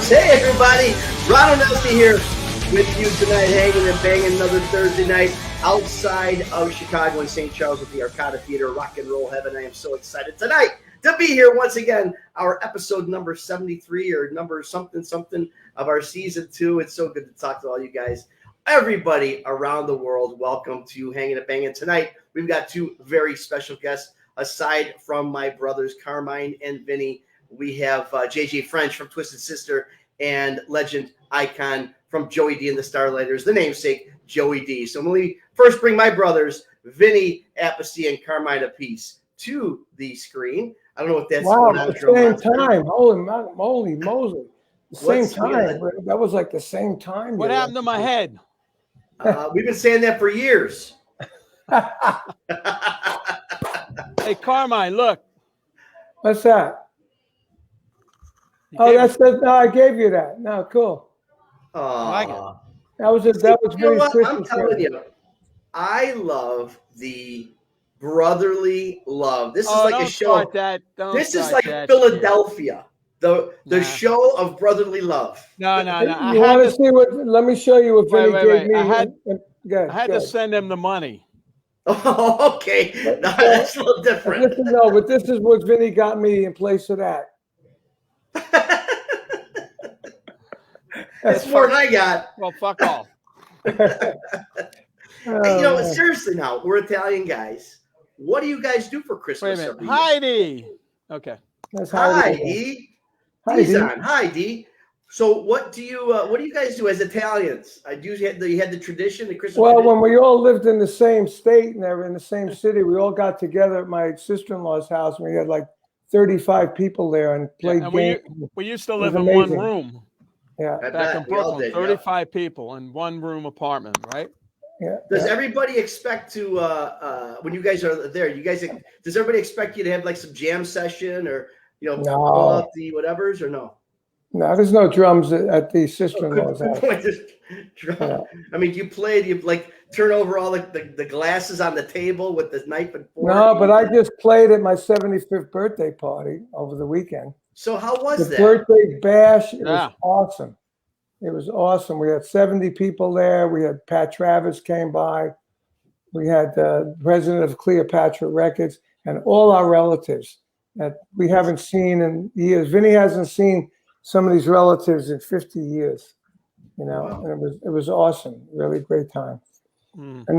Sports. Hey, everybody. Ron Onelski here with you tonight, hanging and banging another Thursday night outside of Chicago and St. Charles with the Arcada Theater, rock and roll heaven. I am so excited tonight to be here once again, our episode number 73 or number something of our season 2. It's so good to talk to all you guys. Everybody around the world, welcome to Hangin' and Bangin'. Tonight, we've got two very special guests. Aside from my brothers, Carmine and Vinny, we have JJ French from Twisted Sister and legend icon from Joey D and the Starlighters, the namesake Joey D. So when we first bring my brothers, Vinny Appice and Carmine Appice, to the screen. I don't know what that's at the same time. Holy moly. The same time. That was like the same time. What happened to my head? We've been saying that for years. Hey, Carmine, look. What's that? That's the. No, I gave you that. No, cool. That was very Christmas. I'm telling you, I love the brotherly love. This is like a show. This is like Philadelphia. The show of brotherly love. No. You want to see what? Let me show you what Vinny gave me. I had to send him the money. Oh, okay. No, that's a little different. But this is what Vinny got me in place of that. That's more than I got. Well, fuck off. Seriously now, we're Italian guys. What do you guys do for Christmas? Wait a minute. Heidi. Okay. That's Heidi. Hi, D. So what do you guys do as Italians? You had the tradition, the Christmas. Well, when we all lived in the same state and in the same city, we all got together at my sister-in-law's house. And we had like 35 people there and played games. We used to live in one room. Yeah, back in Brooklyn, 35 people in one room apartment, right? Yeah. Does everybody expect to when you guys are there? Does everybody expect you to have like some jam session or pull out the whatevers or no? No, there's no drums at the sister-in-law's house. Yeah. I mean, you turn over all the glasses on the table with the knife and fork. No, but I just played at my 75th birthday party over the weekend. So how was that? The birthday bash, it was awesome. It was awesome. We had 70 people there. We had Pat Travis came by. We had the president of Cleopatra Records and all our relatives that we haven't seen in years. Vinny hasn't seen some of these relatives in 50 years, Wow. And it was awesome. Really great time. And then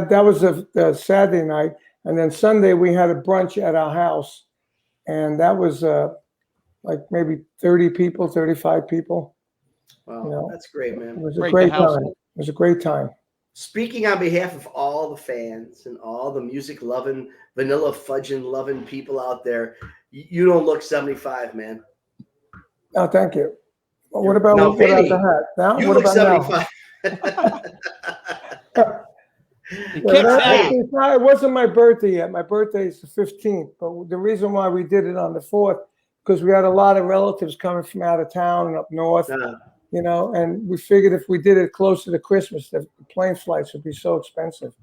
that was a Saturday night. And then Sunday we had a brunch at our house. And that was like maybe 30 people, 35 people. Wow, that's great, man. It was a great time. It was a great time. Speaking on behalf of all the fans and all the music-loving, vanilla fudging-loving people out there, you don't look 75, man. Oh, thank you. Well, what about Vinny, the hat? Now, you what look about 75. It wasn't my birthday yet. My birthday is the 15th. But the reason why we did it on the 4th, because we had a lot of relatives coming from out of town and up north, and we figured if we did it closer to Christmas, the plane flights would be so expensive.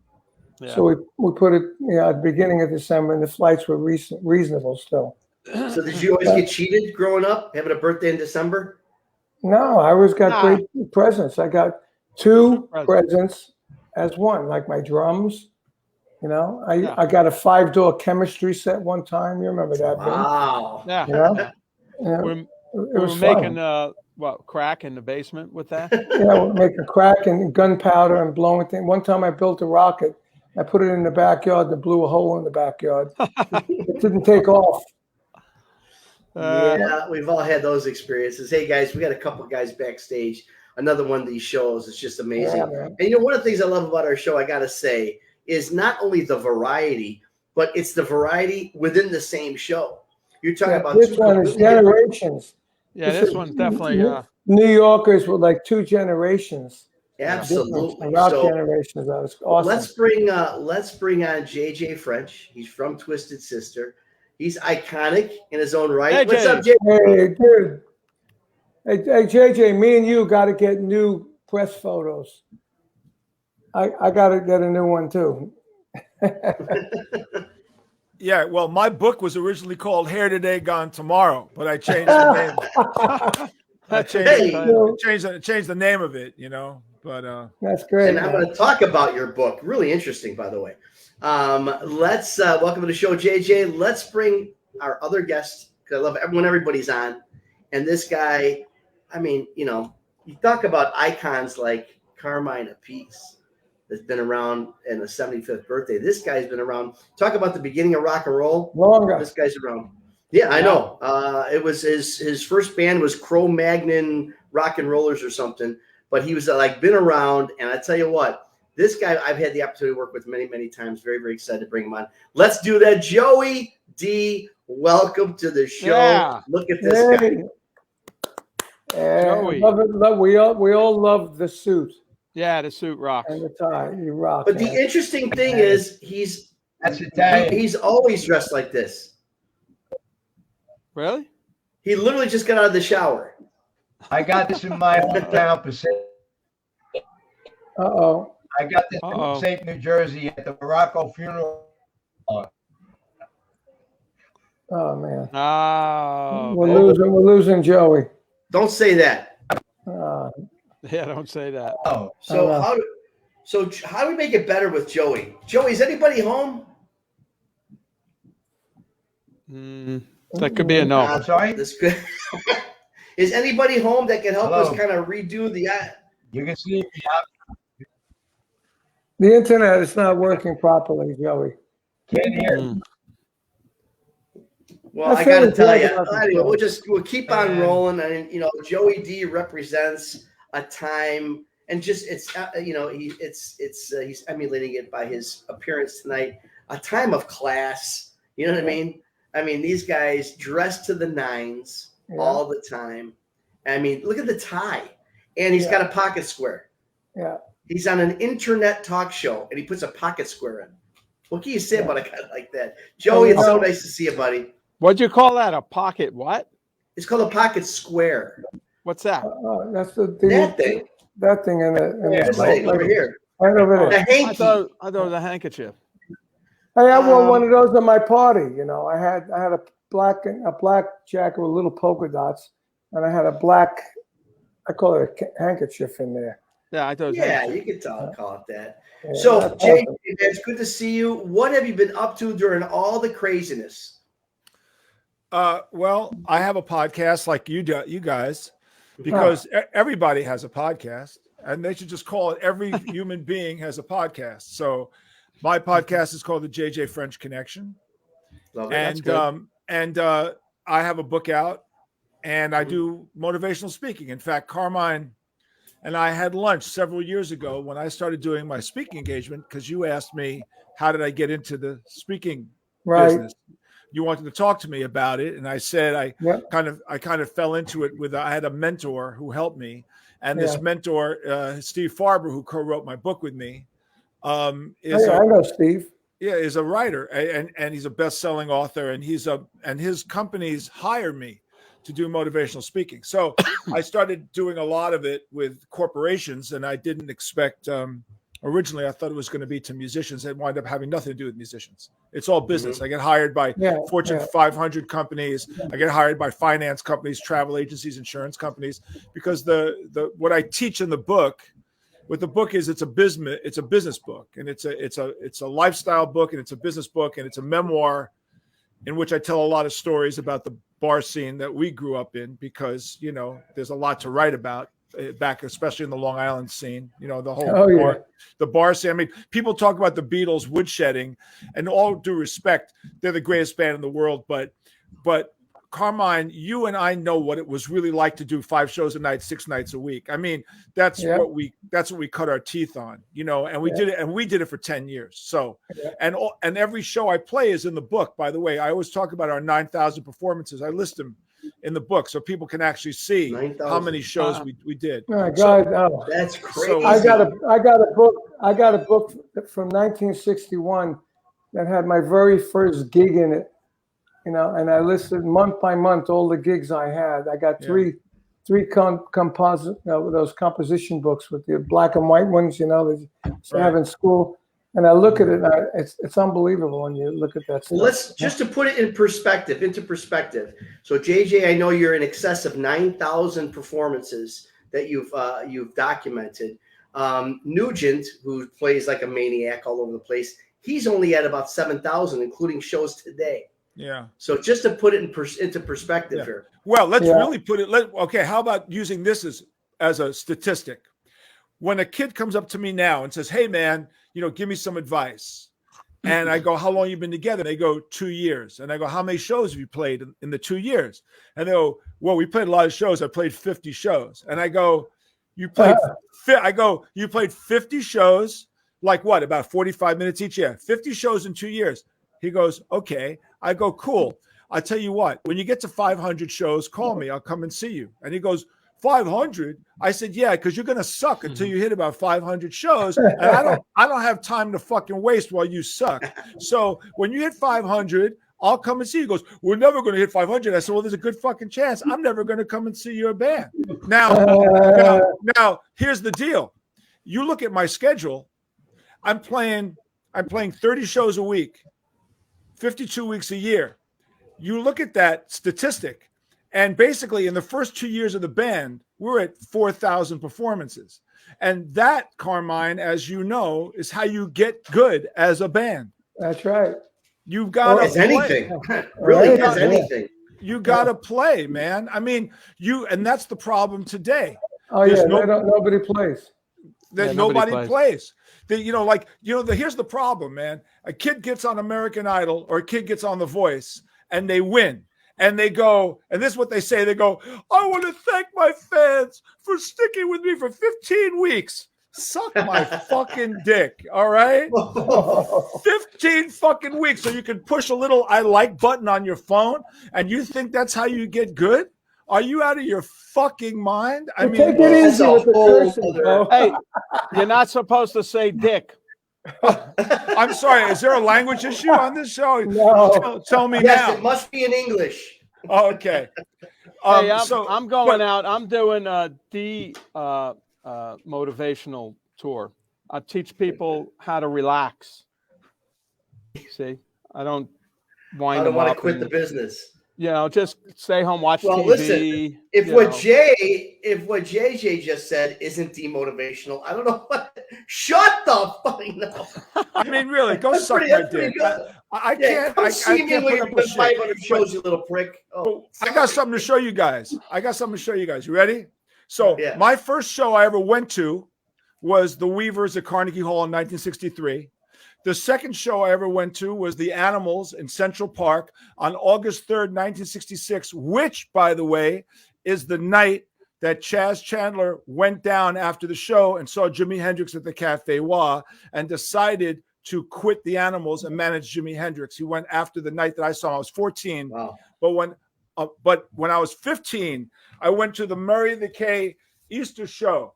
Yeah. So we put it at the beginning of December, and the flights were reasonable still. So did you always get cheated growing up, having a birthday in December? No, I always got great presents. I got 2 presents as one, like my drums. I got a 5-door chemistry set one time. You remember that? Wow. Yeah. It was making crack in the basement with that? Yeah, we're making crack and gunpowder and blowing things. One time I built a rocket. I put it in the backyard and blew a hole in the backyard. It didn't take off. Yeah, we've all had those experiences. Hey, guys, we got a couple guys backstage. Another one of these shows. It's just amazing. Yeah, and one of the things I love about our show, I got to say, is not only the variety, but it's the variety within the same show. You're talking about this one is generations. Yeah, this one's definitely New Yorkers with like 2 generations. Absolutely. Rock generations. That was awesome. Let's bring on JJ French. He's from Twisted Sister. He's iconic in his own right. Hey, what's up, JJ? Hey, dude. Hey, JJ, me and you got to get new press photos. I got to get a new one too. Yeah, well, my book was originally called Hair Today, Gone Tomorrow, but I changed the name. Change the name of it, but that's great. And I'm going to talk about your book. Really interesting, by the way. Let's welcome to the show, JJ. Let's bring our other guest, because I love when everybody's on. And this guy, I mean, you talk about icons like Carmine Appice that's been around in the 75th birthday. This guy's been around. Talk about the beginning of rock and roll. Longer. This guy's around. Yeah, I know. It was his first band was Cro-Magnon Rock and Rollers or something. But he was been around. And I tell you what, this guy I've had the opportunity to work with many, many times. Very, very excited to bring him on. Let's do that. Joey D, welcome to the show. Yeah. Look at this guy. Joey. We all love the suit. Yeah, the suit rocks. And the tie. You rock. But the interesting thing is he's always dressed like this. Really? He literally just got out of the shower. I got this in my hometown, Pacific. Uh-oh. I got this in St. New Jersey at the Morocco funeral. Oh man. Oh, we're losing Joey. Don't say that. Yeah, don't say that. Oh. So how do we make it better with Joey? Joey, is anybody home? That could be a no. I'm sorry? This could is anybody home that can help Hello? us kind of redo the You can see me. The internet is not working properly, Joey. Can't hear. Well, I got to tell you. Anyway, we'll keep on rolling. And Joey D represents a time, and just he's emulating it by his appearance tonight. A time of class. You know what I mean? I mean, these guys dress to the nines all the time. I mean, look at the tie, and he's got a pocket square. Yeah. He's on an internet talk show, and he puts a pocket square in. What can you say about a guy like that? Joey, it's so nice to see you, buddy. What'd you call that? A pocket what? It's called a pocket square. What's that? That's that thing. That thing in This thing over here. Right over there. The hanky. I thought it was a handkerchief. I wore one of those at my party. I had a black jacket with little polka dots, and I had a black, I call it a handkerchief in there. Yeah, I thought. You could call it that. Yeah, So, Jake, it's good to see you. What have you been up to during all the craziness? Well, I have a podcast like you guys, because everybody has a podcast, and they should just call it every human being has a podcast. So my podcast is called the JJ French Connection. And I have a book out, and I do motivational speaking. In fact, Carmine and I had lunch several years ago when I started doing my speaking engagement, because you asked me, how did I get into the speaking business? You wanted to talk to me about it, and I said I kind of fell into it with I had a mentor who helped me, and this mentor, Steve Farber, who co-wrote my book with me, I know Steve. Yeah, is a writer, and he's a best-selling author, and his companies hire me to do motivational speaking. So I started doing a lot of it with corporations, and I didn't expect. Originally, I thought it was going to be to musicians. It wound up having nothing to do with musicians. It's all business. I get hired by Fortune 500 companies. I get hired by finance companies, travel agencies, insurance companies, because the what I teach in the book, what the book is, it's a business book, and it's a lifestyle book, and it's a business book, and it's a memoir in which I tell a lot of stories about the bar scene that we grew up in, because there's a lot to write about back, especially in the Long Island scene, the whole the bar scene. I mean, people talk about the Beatles woodshedding, and all due respect, they're the greatest band in the world. But Carmine, you and I know what it was really like to do 5 shows a night, 6 nights a week. I mean, that's what we cut our teeth on, and we did it for 10 years. So, and every show I play is in the book. By the way, I always talk about our 9,000 performances. I list them in the book so people can actually see 9,000. How many shows we did. Oh, God, that's crazy. So, I got a book from 1961 that had my very first gig in it, and I listed month by month all the gigs I had. I got three those composition books with the black and white ones, that you have in school. And I look at it, and it's unbelievable when you look at that stuff. Well, let's just to put it into perspective. So, JJ, I know you're in excess of 9,000 performances that you've documented. Nugent, who plays like a maniac all over the place, he's only at about 7,000, including shows today. Yeah. So just to put it into perspective here. Well, let's really put it. Okay, how about using this as a statistic? When a kid comes up to me now and says, "Hey, man, give me some advice," and I go, "How long you been together?" They go, 2 years. And I go, "How many shows have you played in the 2 years?" And they go, "Well, we played a lot of shows. I played 50 shows." And I go, "You played?" You played 50 shows, like what? About 45 minutes each year. 50 shows in 2 years. He goes, "Okay." I go, "Cool. I tell you what, when you get to 500 shows, call me. I'll come and see you." And he goes, 500? I said, "Yeah, because you're gonna suck until you hit about 500 shows, and I don't have time to fucking waste while you suck. So when you hit 500, I'll come and see you." He goes, "We're never going to hit 500." I said, "Well, there's a good fucking chance I'm never going to come and see your band." Now, here's the deal. You look at my schedule. I'm playing 30 shows a week, 52 weeks a year. You look at that statistic, and basically in the first 2 years of the band, we're at 4,000 performances. And that, Carmine, as you know, is how you get good as a band. That's right. You've got to play. Anything. Really, as anything. You got to play, man. I mean, and that's the problem today. Oh, yeah, nobody plays. Nobody plays. Here's the problem, man. A kid gets on American Idol or a kid gets on The Voice and they win. And they go, and this is what they say. They go, "I want to thank my fans for sticking with me for 15 weeks. Suck my fucking dick, all right? 15 fucking weeks so you can push a little I like button on your phone, and you think that's how you get good? Are you out of your fucking mind? I mean, take it easy with the cursing, bro. Hey, you're not supposed to say dick. I'm sorry. Is there a language issue on this show? No. Tell me yes, now. It must be in English. Oh, okay. Hey, I'm going out. I'm doing a motivational tour. I teach people how to relax. See, I don't wind them up. I don't want to quit the business. Just stay home, watch TV. Listen, if what JJ just said isn't demotivational, I don't know what. Shut the fucking up. I mean, really, go suck my dick. I can't. Come see me when you're doing 500 shows, you little prick. I got something to show you guys. You ready? So my first show I ever went to was the Weavers at Carnegie Hall in 1963. The second show I ever went to was the Animals in Central Park on August 3rd, 1966, which, by the way, is the night that Chaz Chandler went down after the show and saw Jimi Hendrix at the Café Wah and decided to quit the Animals and manage Jimi Hendrix. He went after the night that I saw him. I was 14. Wow. But when I was 15, I went to the Murray the K Easter show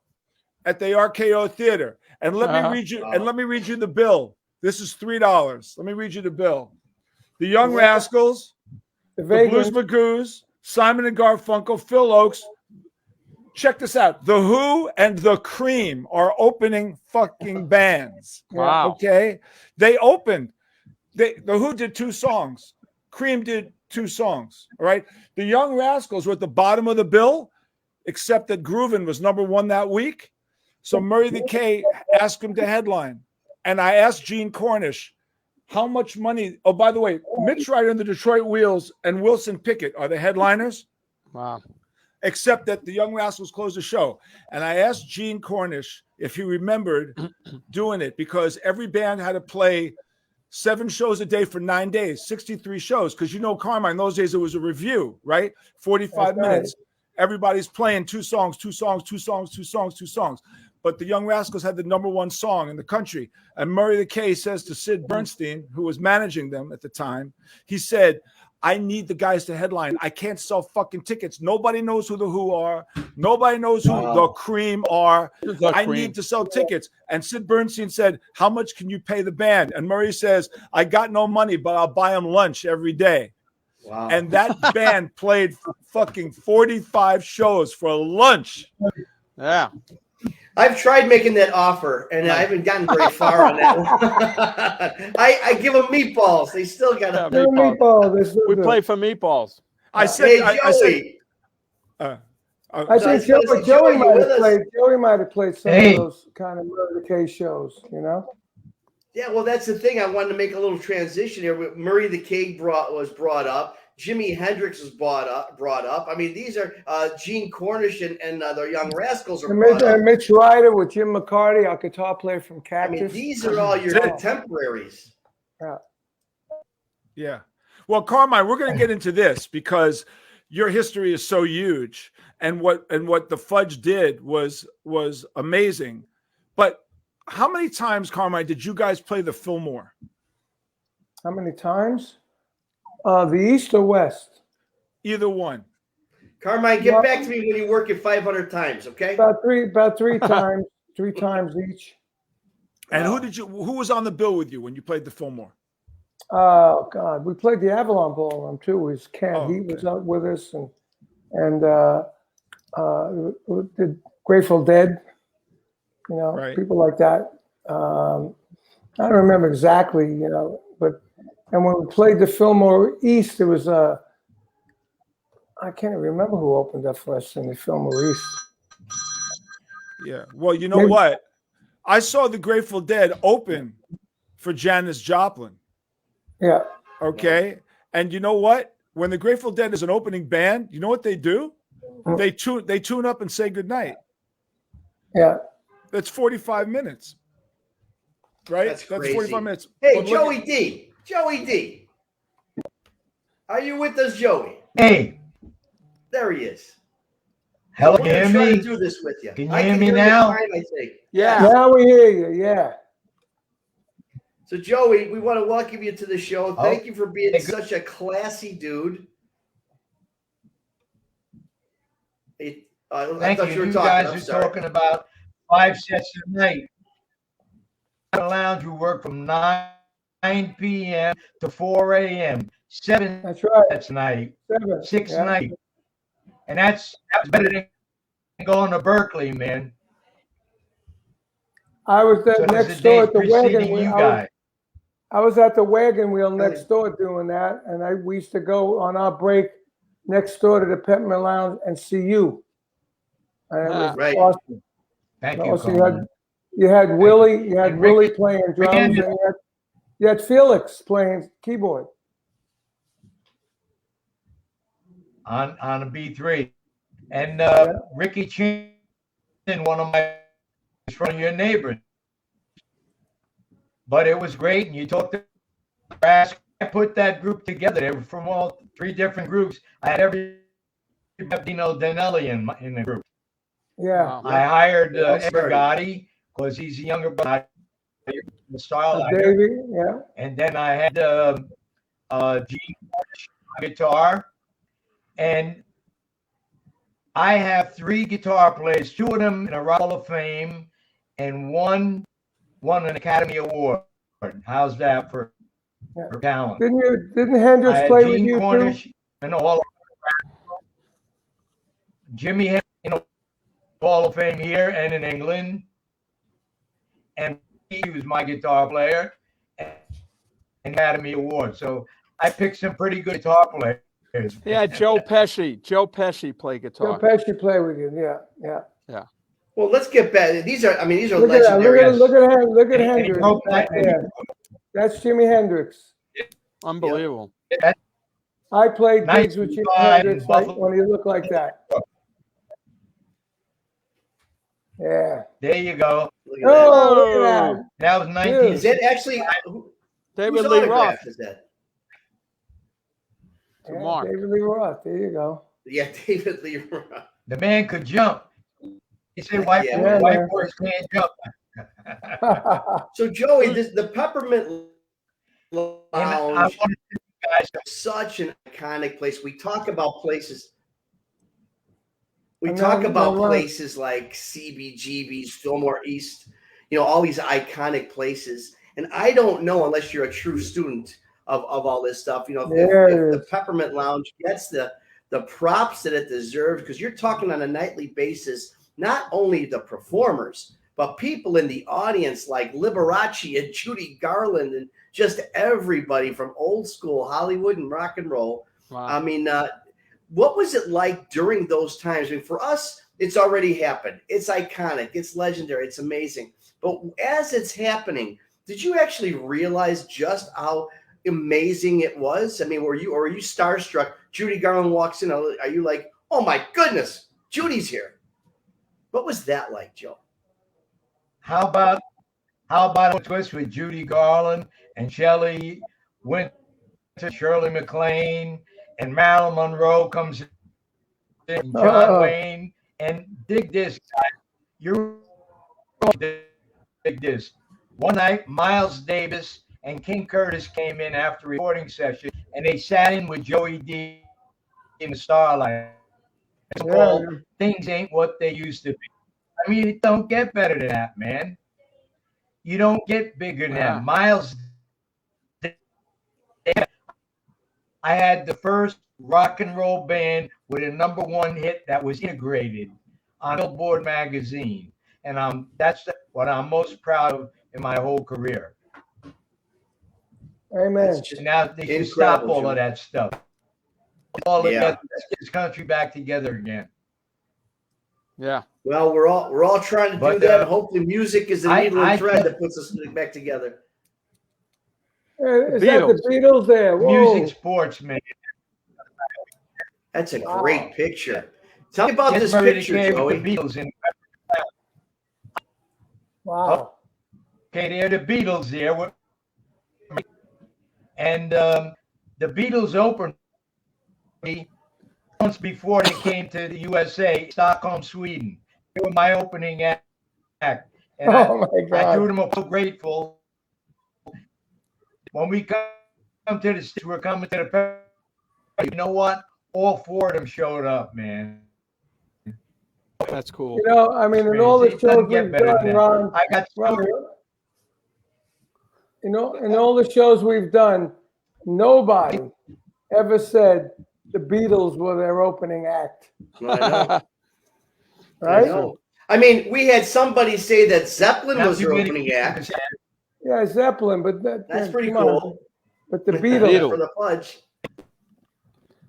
at the RKO Theater. And let me read you the bill. This is $3. Let me read you the bill. The Young Rascals, the Blues Magoos, Simon and Garfunkel, Phil Oakes. Check this out. The Who and the Cream are opening fucking bands. Wow. Okay. They opened. The Who did 2 songs. Cream did 2 songs. All right. The Young Rascals were at the bottom of the bill, except that Groovin' was #1 that week. So Murray the K asked him to headline. And I asked Gene Cornish, how much money? Oh, by the way, Mitch Ryder and the Detroit Wheels and Wilson Pickett are the headliners. Wow. Except that the Young Rascals closed the show. And I asked Gene Cornish if he remembered doing it, because every band had to play 7 shows a day for 9 days, 63 shows. Because Carmine, in those days, it was a review, right? 45 minutes. Everybody's playing 2 songs. But the Young Rascals had the #1 song in the country. And Murray the K says to Sid Bernstein, who was managing them at the time, he said, "I need the guys to headline. I can't sell fucking tickets. Nobody knows who the Who are. Nobody knows who the Cream are. I need to sell tickets." And Sid Bernstein said, "How much can you pay the band?" And Murray says, "I got no money, but I'll buy them lunch every day." Wow. And that band played fucking 45 shows for lunch. Yeah. I've tried making that offer, and I haven't gotten very far on that one. I give them meatballs. They still got Yeah, to. Meatball. This We play for meatballs. I said, Hey, I said, Joey. I think Joey, Joey Joey, you might with have us? played. Joey might have played some Hey. of those kind of murder case shows. You know. Yeah, well, that's the thing. I wanted to make a little transition here. Murray the King was brought up. Jimi Hendrix was brought up. I mean, these are Gene Cornish and the Young Rascals are brought up. And Mitch Ryder with Jim McCarty, our guitar player from I Cactus. mean, these are all your contemporaries. yeah. Well, Carmine, we're going to get into this because your history is so huge, and what the Fudge did was amazing. But how many times, Carmine, did you guys play the Fillmore? How many times? The East or West? Either one. Carmine, get back to me when you work it 500 times, okay? About three times, 3 times each. And who was on the bill with you when you played the Fillmore? Oh God, we played the Avalon Ballroom too. It was Ken. Oh, He was out with us, and the Grateful Dead. You know, Right. people like that. I don't remember exactly, you know, and when we played the Fillmore East, it was I can't even remember who opened up for us in the Fillmore East. Yeah. Well, you know what? I saw the Grateful Dead open for Janis Joplin. Yeah. Okay. And you know what? When the Grateful Dead is an opening band, you know what they do? They tune up and say goodnight. Yeah. That's 45 minutes. Right? That's crazy. 45 minutes. Hey, But Joey D. Joey D. Are you with us, Joey? Hey, There he is. hello, We're can you gonna hear try to me? do this with you. Can you I hear can me hear now? You fine, I think. Yeah. Now we hear you. Yeah. So, Joey, we want to welcome you to the show. Thank you for being hey, good. such a classy dude. I Thank thought you. you were You talking. guys I'm are sorry. talking about 5 sets a night. The lounge, we work from 9 p.m. to 4 a.m. 7 That's right. sets a night, 7. 6 Yeah. night, and that's better than going to Berkeley, man. I was So next there's door days at the wagon preceding wheel. you guys. I was at the wagon wheel Really? next door doing that, and we used to go on our break next door to the Peppermint Lounge and see you. And it was Right. awesome. Thank you, Also, Carmen. you had Willie, And Willie Ricky- playing drums, Ricky- and you had Felix playing keyboard. on a B3, and Ricky Chin, one of your neighbors. But it was great, and you talked to Brass. I put that group together. They were from all 3 different groups. I had every Danelli in the group. Yeah. Wow. I hired Well Ed started. Gotti because he's a younger brother, the style actor. Davey, yeah. And then I had Gene guitar, and I have 3 guitar players, 2 of them in a Rock Hall of Fame, and one won an Academy Award. How's that for talent? Didn't I Hendrix had play with Gene you Cornish too? in the Hall of Fame. Jimmy Hendrix in the Hall of Fame here and in England. And he was my guitar player and Academy Award. So I picked some pretty good guitar players. Yeah, Joe Pesci. Joe Pesci played Joe guitar. Pesci play with you. Yeah. Well, let's get back. These are Look at that. legendary. Look at And he Hendrix. broke Right that. there. That's Jimi Hendrix. Unbelievable. I played gigs with Jimi 95 Hendrix in like, Buffalo. when he looked like that. Yeah. There you go. Look at that. Oh, look at that. That was 19. Is that actually David whose Lee Roth. autograph is that? To Yeah, Mark. David Lee Roth. There you go. Yeah, David Lee Roth. The man could jump. He said white Yeah, boys, man. can't jump. So, Joey, the Peppermint And I Lounge wanted you guys to is such an iconic place. We talk about places. We I know, talk about you're right. places like CBGB's, Fillmore East, all these iconic places. And I don't know, unless you're a true student of all this stuff, if the Peppermint Lounge gets the props that it deserves, because you're talking on a nightly basis not only the performers, but people in the audience like Liberace and Judy Garland and just everybody from old school Hollywood and rock and roll. Wow. I mean, what was it like during those times? I mean, for us, it's already happened. It's iconic. It's legendary. It's amazing. But as it's happening, did you actually realize just how amazing it was? I mean, were you starstruck? Judy Garland walks in. Are you like, oh my goodness, Judy's here? What was that like, Joe? How about a twist with Judy Garland and Shelley Winter, Shirley MacLaine, and Marilyn Monroe comes in, and John Wayne, and dig this, you're dig this. One night, Miles Davis and King Curtis came in after a recording session, and they sat in with Joey D in the Starlight. It's called Things Ain't What They Used to Be. I mean, it don't get better than that, man. You don't get bigger than that. Miles, I had the first rock and roll band with a #1 hit that was integrated on Billboard magazine. And that's what I'm most proud of in my whole career. Amen. Now they should stop all of that stuff. Let's get this country back together again. Yeah. Well, we're all trying to do that. And hopefully, music is the needle and thread that puts us back together. Is that the Beatles there? Whoa. Music, sports, man. That's a great picture. Tell me about this picture, Joey. The Beatles in Wow. Okay, they're the Beatles there. And the Beatles opened months before they came to the USA, Stockholm, Sweden. They were my opening act. And my God. I told them I'm so grateful. When we come to the States, we're coming to the, you know what? All 4 of them showed up, man. That's cool. You know, I mean, in all the shows we've done, Ron, I got you know, in all the shows we've done, nobody ever said the Beatles were their opening act. I know. Right? I know. I mean, we had somebody say that Zeppelin was their opening act. Yeah, Zeppelin, but that's pretty cool. But the Beatles for the fudge.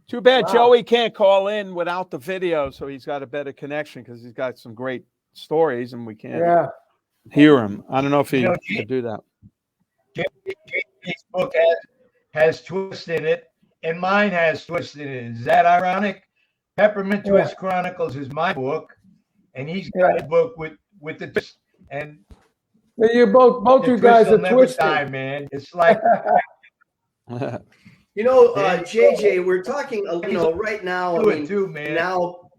Too bad Joey can't call in without the video, so he's got a better connection because he's got some great stories and we can't hear him. I don't know if he could do that. Jamie's book has twist in it, and mine has twist in it. Is that ironic? Peppermint Twist Chronicles is my book, and he's got a book with the twist. And you both you guys are twisted, man. It's like. You know, JJ, we're talking, right now. I mean, too, man. Now,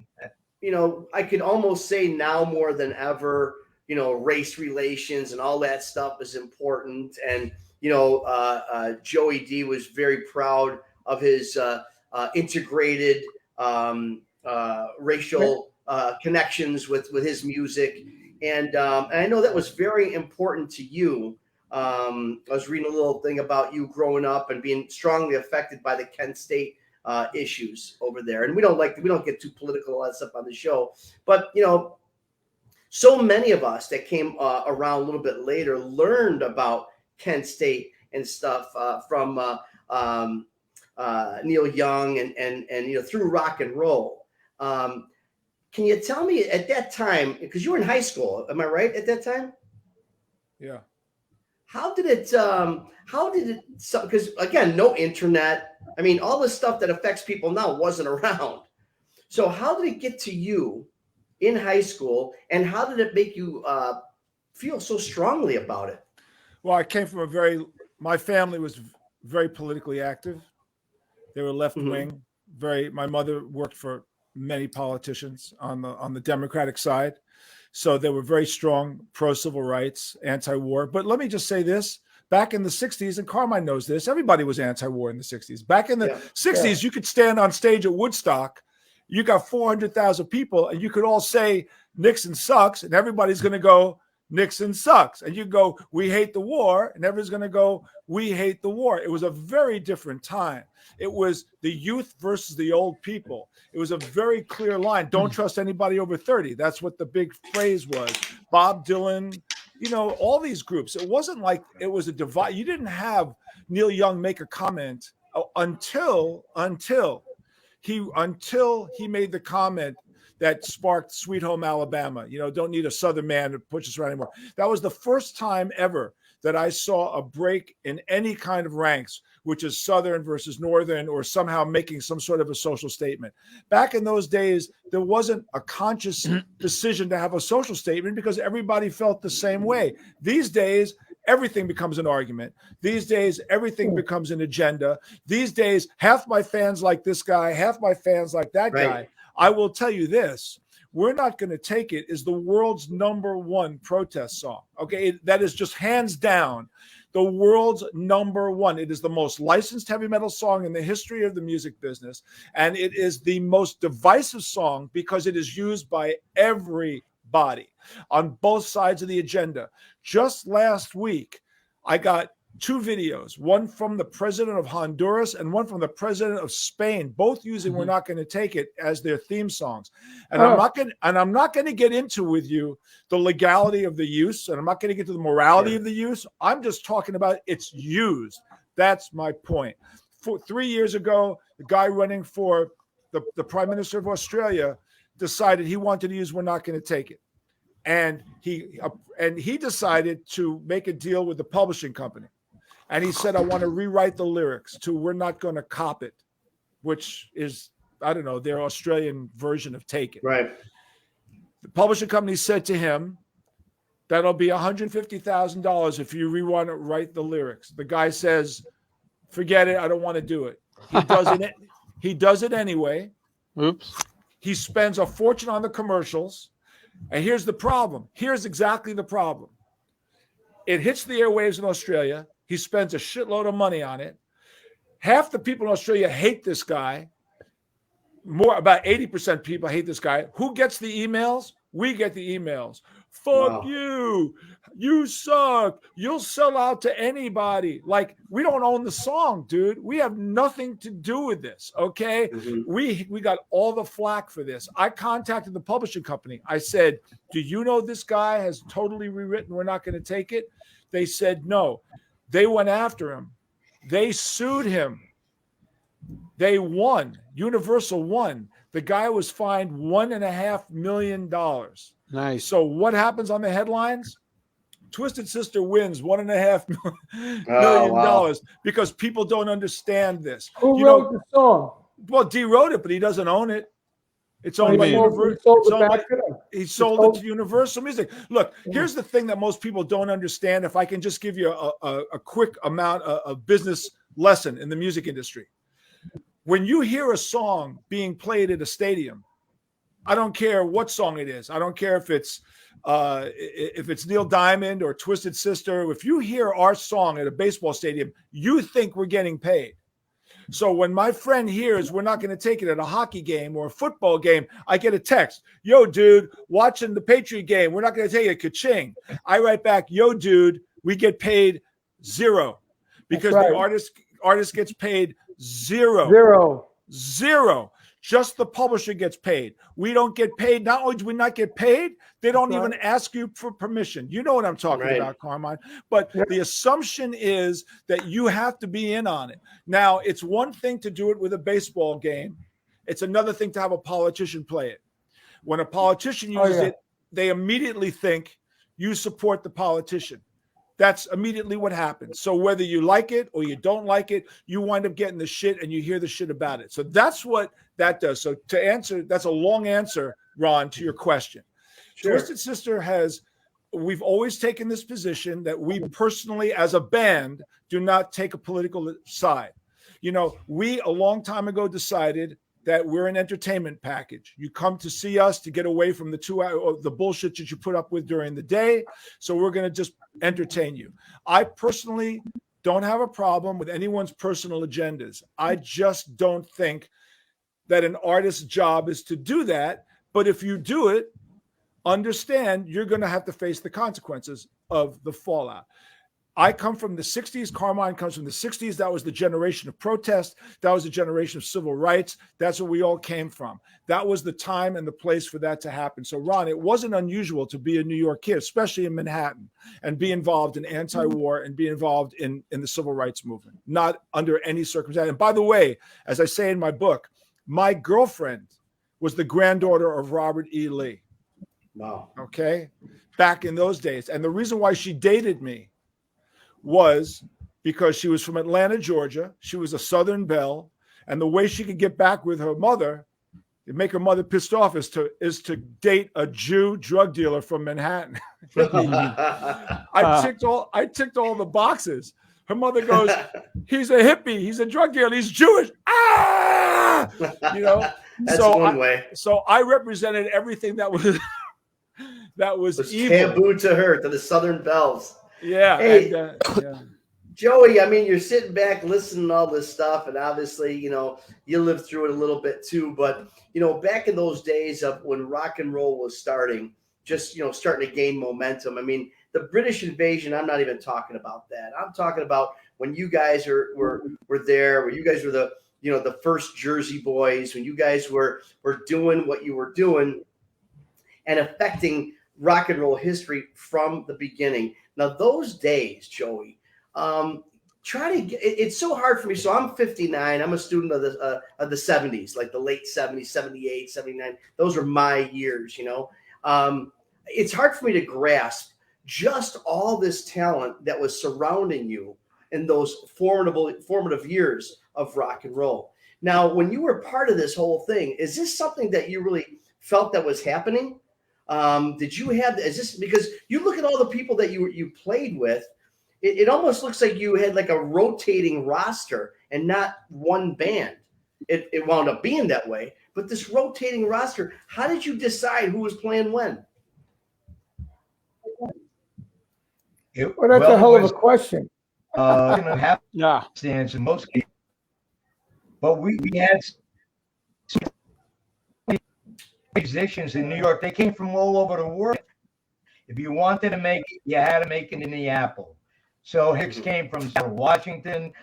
I could almost say now more than ever, race relations and all that stuff is important. And, Joey D was very proud of his integrated racial connections with his music. And I know that was very important to you. I was reading a little thing about you growing up and being strongly affected by the Kent State issues over there. And we don't get too political all that stuff on the show, but so many of us that came around a little bit later learned about Kent State and stuff from Neil Young and through rock and roll. Can you tell me at that time, because you were in high school, am I right at that time? Yeah. How did it, because again, no internet. I mean, all the stuff that affects people now wasn't around. So how did it get to you in high school, and how did it make you feel so strongly about it? Well, I came from my family was very politically active. They were left wing. My mother worked for many politicians on the Democratic side. So they were very strong pro-civil rights, anti-war. But let me just say this. Back in the 60s, and Carmine knows this, everybody was anti-war in the 60s. Back in the 60s, you could stand on stage at Woodstock. You got 400,000 people, and you could all say Nixon sucks, and everybody's going to go, Nixon sucks. And you go, we hate the war. And everyone's going to go, we hate the war. It was a very different time. It was the youth versus the old people. It was a very clear line. Don't trust anybody over 30. That's what the big phrase was. Bob Dylan, all these groups. It wasn't like it was a divide. You didn't have Neil Young make a comment until he made the comment that sparked Sweet Home Alabama. Don't need a Southern man to push us around anymore. That was the first time ever that I saw a break in any kind of ranks, which is Southern versus Northern, or somehow making some sort of a social statement. Back in those days, there wasn't a conscious decision to have a social statement because everybody felt the same way. These days, everything becomes an argument. These days, everything becomes an agenda. These days, half my fans like this guy, half my fans like that guy. I will tell you this. We're Not Going to Take It is the world's #1 protest song. Okay, that is just hands down the world's #1. It is the most licensed heavy metal song in the history of the music business. And it is the most divisive song because it is used by everybody on both sides of the agenda. Just last week, I got 2 videos, one from the president of Honduras and one from the president of Spain, both using We're Not Going to Take It as their theme songs. And I'm not going to get into with you the legality of the use, and I'm not going to get to the morality of the use. I'm just talking about it's used. That's my point. 3 years ago, the guy running for the Prime Minister of Australia decided he wanted to use We're Not Going to Take It. And he decided to make a deal with the publishing company. And he said, I want to rewrite the lyrics to We're Not Going to Cop It, which is, I don't know, their Australian version of Take It. Right. The publishing company said to him, that'll be $150,000 if you rewrite the lyrics. The guy says, forget it. I don't want to do it. He does it anyway. Oops. He spends a fortune on the commercials. And here's the problem. Here's exactly the problem. It hits the airwaves in Australia. He spends a shitload of money on it. Half the people in Australia hate this guy. About 80% people hate this guy. Who gets the emails? We get the emails. Fuck you. You suck. You'll sell out to anybody. Like, we don't own the song, dude. We have nothing to do with this, okay? We got all the flack for this. I contacted the publishing company. I said, do you know this guy has totally rewritten We're Not Going to Take It? They said no. They went after him. They sued him. They won. Universal won. The guy was fined $1.5 million. Nice. So what happens on the headlines? Twisted Sister wins $1.5 million because people don't understand this. Who wrote the song? Well, D wrote it, but he doesn't own it. It's owned by Universal. He sold it to Universal Music. Look, here's the thing that most people don't understand. If I can just give you a quick amount of business lesson in the music industry. When you hear a song being played at a stadium, I don't care what song it is. I don't care if it's Neil Diamond or Twisted Sister. If you hear our song at a baseball stadium, you think we're getting paid. So when my friend hears We're Not Going to Take It at a hockey game or a football game, I get a text. Yo, dude, watching the Patriot game. We're not going to take it. Ka-ching. I write back, yo, dude, we get paid $0 because the artist gets paid $0. Just the publisher gets paid. We don't get paid. Not only do we not get paid, they don't even ask you for permission. You know what I'm talking about, Carmine. But the assumption is that you have to be in on it. Now, it's one thing to do it with a baseball game. It's another thing to have a politician play it. When a politician uses it, they immediately think you support the politician. That's immediately what happens. So whether you like it or you don't like it, you wind up getting the shit and you hear the shit about it. So that's what that does. So to answer, that's a long answer, Ron, to your question. Sure. Twisted Sister we've always taken this position that we personally, as a band, do not take a political side. You know, we a long time ago decided that we're an entertainment package. You come to see us to get away from the bullshit that you put up with during the day. So we're going to just entertain you. I personally don't have a problem with anyone's personal agendas. I just don't think that an artist's job is to do that. But if you do it, understand you're going to have to face the consequences of the fallout. I come from the 60s. Carmine comes from the 60s. That was the generation of protest. That was the generation of civil rights. That's where we all came from. That was the time and the place for that to happen. So, Ron, it wasn't unusual to be a New York kid, especially in Manhattan, and be involved in anti-war and be involved in the civil rights movement, not under any circumstance. And by the way, as I say in my book, my girlfriend was the granddaughter of Robert E. Lee. Wow. Okay. Back in those days. And the reason why she dated me was because she was from Atlanta, Georgia. She was a Southern belle. And the way she could get back with her mother, make her mother pissed off, is to date a Jew drug dealer from Manhattan. I ticked all the boxes. Her mother goes, he's a hippie, he's a drug dealer, he's Jewish. Ah! You know, that's one way. So I represented everything that was was evil. Taboo to her, to the Southern belles. Yeah. Hey, yeah. Joey, I mean, you're sitting back listening to all this stuff, and obviously, you know, you lived through it a little bit too. But, you know, back in those days of when rock and roll was starting, just, you know, starting to gain momentum. I mean, the British invasion, I'm not even talking about that. I'm talking about when you guys were there, where you guys were the, you know, the first Jersey Boys, when you guys were doing what you were doing and affecting rock and roll history from the beginning. Now, those days, Joey, it's so hard for me. So I'm 59. I'm a student of the 70s, like the late 70s, 78, 79. Those are my years, you know. It's hard for me to grasp just all this talent that was surrounding you in those formative years of rock and roll. Now, when you were part of this whole thing, is this something that you really felt that was happening? Did you have, is this, because you look at all the people that you played with, it almost looks like you had like a rotating roster and not one band. It wound up being that way, but this rotating roster, how did you decide who was playing when? Well, that's a hell of a question. Yeah. Stands in most cases. But we had musicians in New York. They came from all over the world. If you wanted to make it, you had to make it in the Apple. So Hicks came from Washington.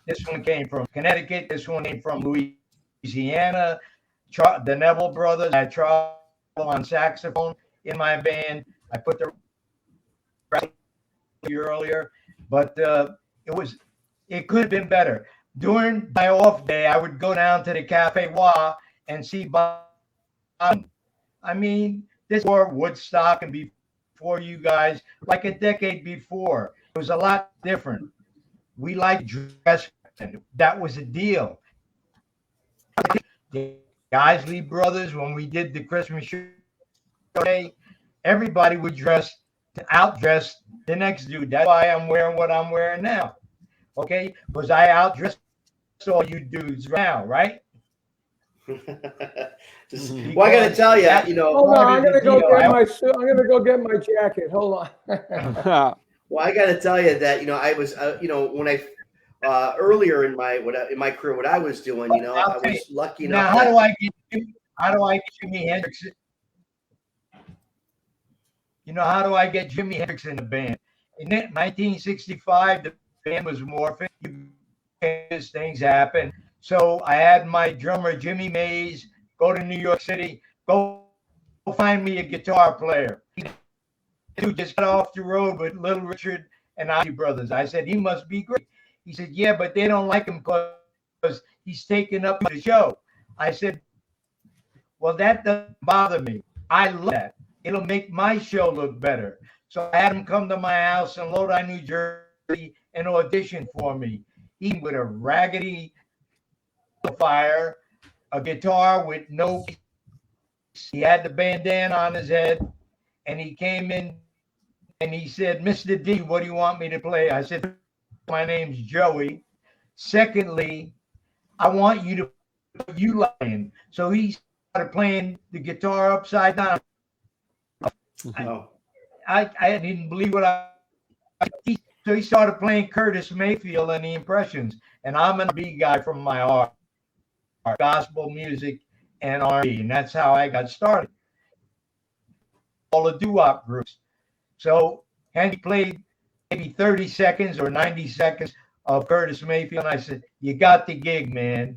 This one came from Connecticut. This one came from Louisiana. The Neville brothers. I had Charles on saxophone in my band. I put the earlier, but it could have been better. During my off day, I would go down to the Cafe Wah and see Bob. I mean, this was Woodstock and before you guys, like a decade before. It was a lot different. We liked dress. That was a deal. The Isley brothers, when we did the Christmas show, everybody would outdress the next dude. That's why I'm wearing what I'm wearing now. Okay? Because I outdressed all you dudes now, right? Well, I gotta tell you, you know. Hold on, I'm gonna go get my jacket. Hold on. Well, I gotta tell you that, you know, I was, you know, when I earlier in my career, what I was doing, you know, I was lucky enough. Now, how do I get Jimi Hendrix? You know, how do I get Jimi Hendrix in the band? In 1965, the band was morphing. Things happen. So I had my drummer, Jimmy Mays, go to New York City, go find me a guitar player. Dude just got off the road with Little Richard and Ozzy Brothers. I said, he must be great. He said, yeah, but they don't like him because he's taking up the show. I said, well, that doesn't bother me. I love that. It'll make my show look better. So I had him come to my house in Lodi, New Jersey, and audition for me. He with a raggedy fire, a guitar with no. He had the bandana on his head, and he came in and he said, Mr. D, what do you want me to play? I said, my name's Joey. Secondly, I want you to put you line. So he started playing the guitar upside down. I didn't believe what so he started playing Curtis Mayfield and the Impressions, and I'm an R&B guy from my heart, gospel music and R&B, and that's how I got started. all the doo-wop groups. So Hank played maybe 30 seconds or 90 seconds of Curtis Mayfield. And I said, you got the gig, man.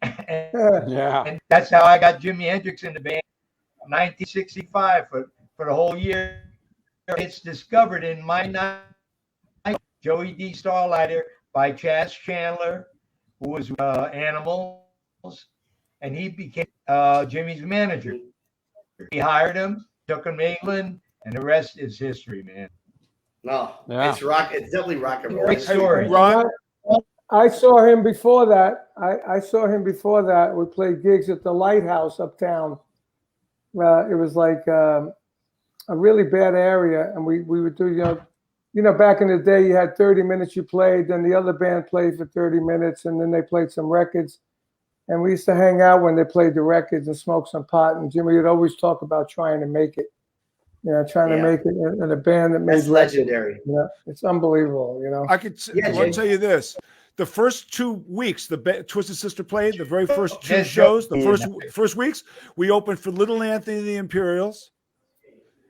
And that's how I got Jimi Hendrix in the band, 1965 for the whole year. It's discovered in my night, Joey D. Starlighter by Chaz Chandler, who was Animals, and he became Jimmy's manager. He hired him, took him to England, and the rest is history, man. No, it's rock. It's definitely rock and roll. Great story. Ron, I saw him before that. I saw him before that. We played gigs at the Lighthouse uptown. It was like a really bad area, and we would do, you know, back in the day, you had 30 minutes you played, then the other band played for 30 minutes, and then they played some records. And we used to hang out when they played the records and smoke some pot. And Jimmy would always talk about trying to make it, trying to make it in a band that made That's legendary. It's unbelievable, I could tell you this. The first 2 weeks, the Twisted Sister played, the very first two shows, the first weeks, we opened for Little Anthony and the Imperials.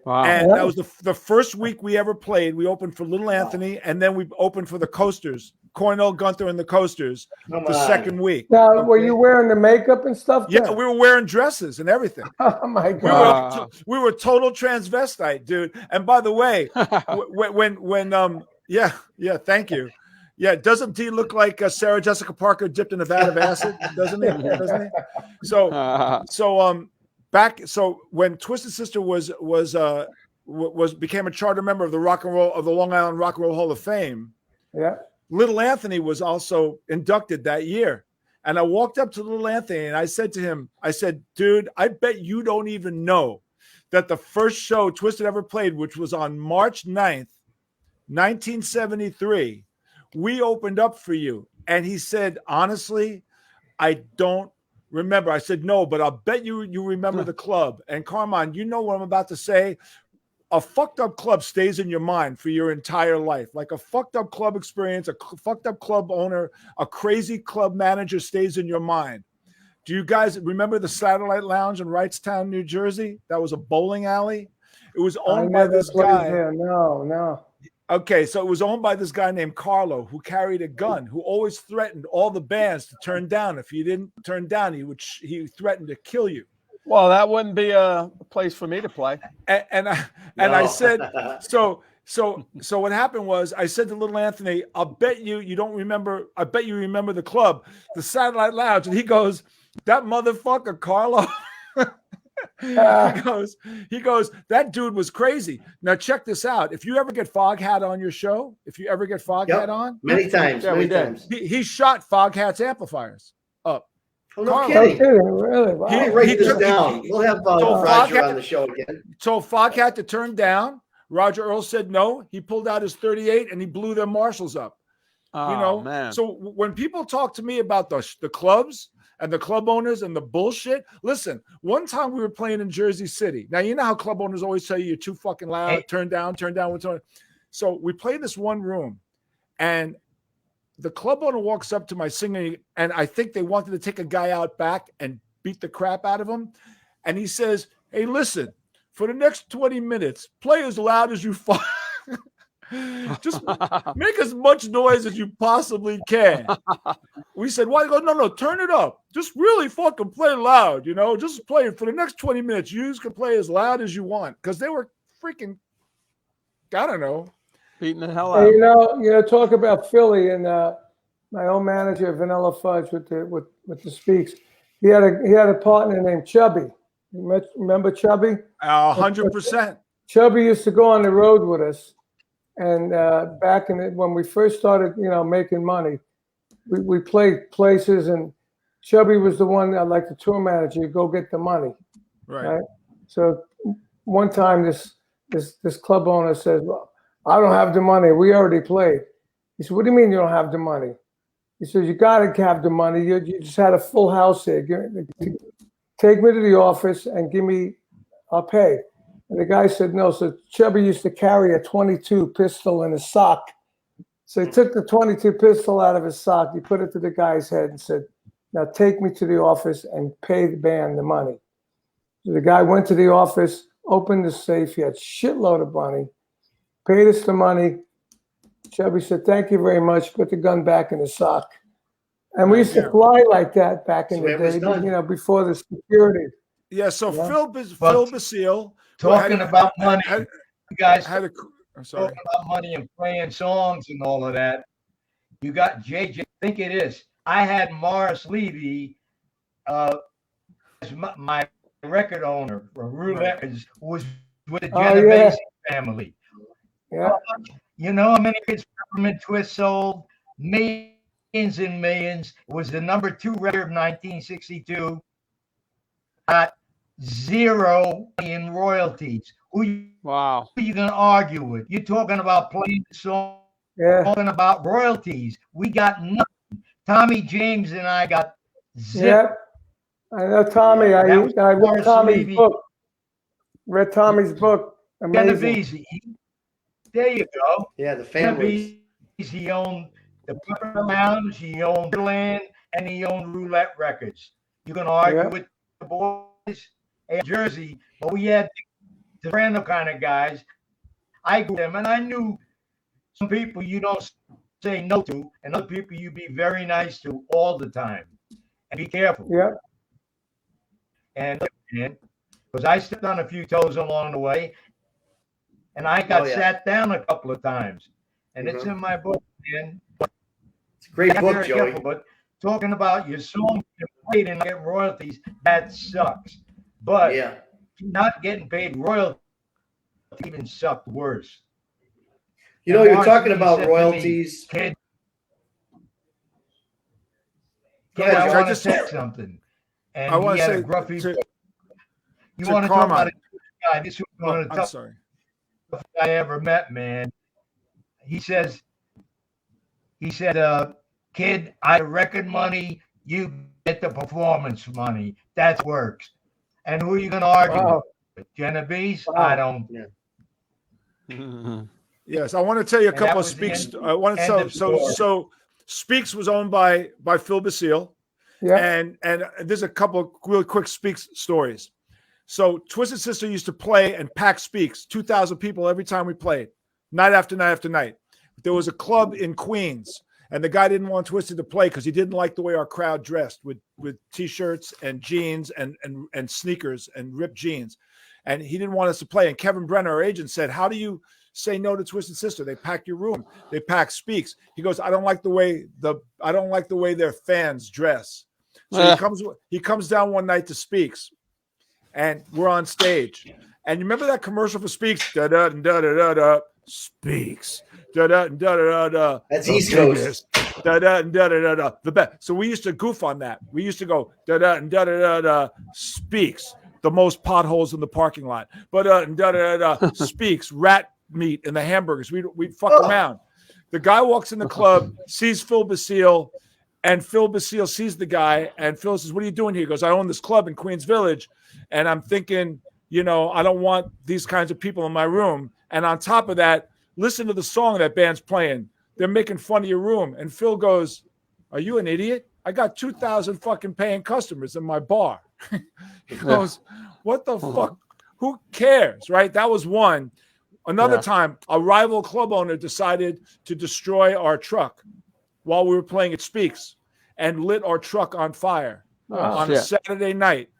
Wow. And that was the first week we ever played. We opened for Little Anthony, and then we opened for the Coasters, Cornell, Gunther, and the Coasters the second week. Now, were you wearing the makeup and stuff? Yeah, we were wearing dresses and everything. Oh, my God. We were total transvestite, dude. And by the way, thank you. Yeah, doesn't he look like Sarah Jessica Parker dipped in a vat of acid? Doesn't he? So when Twisted Sister became a charter member of the Long Island Rock and Roll Hall of Fame. Yeah. Little Anthony was also inducted that year. And I walked up to Little Anthony and I said to him, dude, I bet you don't even know that the first show Twisted ever played, which was on March 9th, 1973, we opened up for you. And he said, honestly, I don't remember. I said, no, but I'll bet you remember the club. And Carmine, you know what I'm about to say? A fucked up club stays in your mind for your entire life. Like a fucked up club experience, a fucked up club owner, a crazy club manager stays in your mind. Do you guys remember the Satellite Lounge in Wrightstown, New Jersey? That was a bowling alley. It was owned by this guy. No. Okay, so it was owned by this guy named Carlo, who carried a gun, who always threatened all the bands to turn down. If you didn't turn down, he threatened to kill you. Well, that wouldn't be a place for me to play. And I said, so what happened was I said to Little Anthony, I'll bet you don't remember. I bet you remember the club, the Satellite Lounge. And he goes, that motherfucker, Carlo. He goes, that dude was crazy. Now check this out. If you ever get Foghat on your show, Foghat on, many times, he shot Foghat's amplifiers up. Oh, no kidding. Really? Wow. He write this down. We'll have Roger on the show again. Told Foghat to turn down. Roger Earl said no. He pulled out his 38 and he blew their Marshalls up. Man. So when people talk to me about the clubs and the club owners and the bullshit, listen, one time we were playing in Jersey City. Now, you know how club owners always tell you you're too fucking loud, turn down. So we play this one room, and the club owner walks up to my singer, and I think they wanted to take a guy out back and beat the crap out of him. And he says, hey, listen, for the next 20 minutes, play as loud as you fuck. Just make as much noise as you possibly can. We said, why? He goes, no, turn it up. Just really fucking play loud, just play it for the next 20 minutes. You can play as loud as you want. Because they were freaking, I don't know. Beating the hell out. Talk about Philly and my old manager, Vanilla Fudge, with the Speaks. He had a partner named Chubby. Remember Chubby? 100%. Chubby used to go on the road with us. And back when we first started, making money, we played places, and Chubby was the one that, like the tour manager, go get the money. Right? So one time this club owner says, well, I don't have the money. We already played. He said, what do you mean you don't have the money? He says, you got to have the money. You just had a full house here. Take me to the office and I'll pay. And the guy said no. So Chubby used to carry a .22 pistol in his sock. So he took the .22 pistol out of his sock. He put it to the guy's head and said, now take me to the office and pay the band the money. So the guy went to the office, opened the safe. He had shitload of money, paid us the money. Chubby said, "Thank you very much." Put the gun back in the sock. And we used to fly like that back in the day, you know, before the security. Yeah. So Yeah. Phil Basile, talking about money, you guys had a. I'm sorry. talking about money and playing songs and all of that. You got JJ. I think it is. I had Morris Levy as my record owner for Roulette, who was with the Genovese family. Yeah. You know how many his Peppermint Twist sold? Millions and millions. It was the #2 record of 1962. Got zero in royalties. Wow. Who are you going to argue with? You're talking about playing the song, talking about royalties. We got nothing. Tommy James and I got zero. Yeah. I know Tommy. I read Tommy's book. Read Tommy's book. Amazing. Genovese. There you go. Yeah, the family. He owned the Pepper Lounge, he owned Land, and he owned Roulette Records. You're going to argue with the boys in Jersey, but we had the random kind of guys. I grew them, and I knew some people you don't say no to, and other people you be very nice to all the time. And be careful. Yeah. And because I stepped on a few toes along the way, and I got sat down a couple of times. And it's in my book, man. It's a great book, Joey. Careful, but talking about your song played and get royalties, that sucks. But not getting paid royalties even sucked worse. You know, you're talking about royalties. Kid, I want to say something. And I want he to had say a gruffy. You to want to talk Carmine. about a guy? This was one of the toughest I ever met, man. He said, kid, I have record money, you get the performance money. That works. And who are you going to argue with? Genovese? I don't. Yes, I want to tell you a couple of Speaks. I want to tell so Speaks was owned by Phil Basile. Yeah. And there's a couple of really quick Speaks stories. So Twisted Sister used to play and pack Speaks, 2,000 people every time we played, night after night after night. There was a club in Queens, and the guy didn't want Twisted to play because he didn't like the way our crowd dressed with T-shirts and jeans and sneakers and ripped jeans. And he didn't want us to play. And Kevin Brenner, our agent, said, "How do you say no to Twisted Sister? They pack your room. They pack Speaks." He goes, I don't like the way their fans dress. So he comes down one night to Speaks, and we're on stage. And you remember that commercial for Speaks? Da da da da da da. Speaks. Da da da da da. That's East Coast. Da da da da da. The best. So we used to goof on that. We used to go da da da da da da. Speaks. The most potholes in the parking lot. But da da da da. Speaks. Rat meat in the hamburgers. We'd fuck around. The guy walks in the club, sees Phil Basile, and Phil Basile sees the guy, and Phil says, "What are you doing here?" He goes, "I own this club in Queens Village, and I'm thinking, you know, I don't want these kinds of people in my room. And on top of that, listen to the song that band's playing. They're making fun of your room." And Phil goes, "Are you an idiot? I got 2,000 fucking paying customers in my bar." He goes, "What the fuck? Who cares?" Right? That was one. Another time, a rival club owner decided to destroy our truck while we were playing at Speaks and lit our truck on fire on a Saturday night.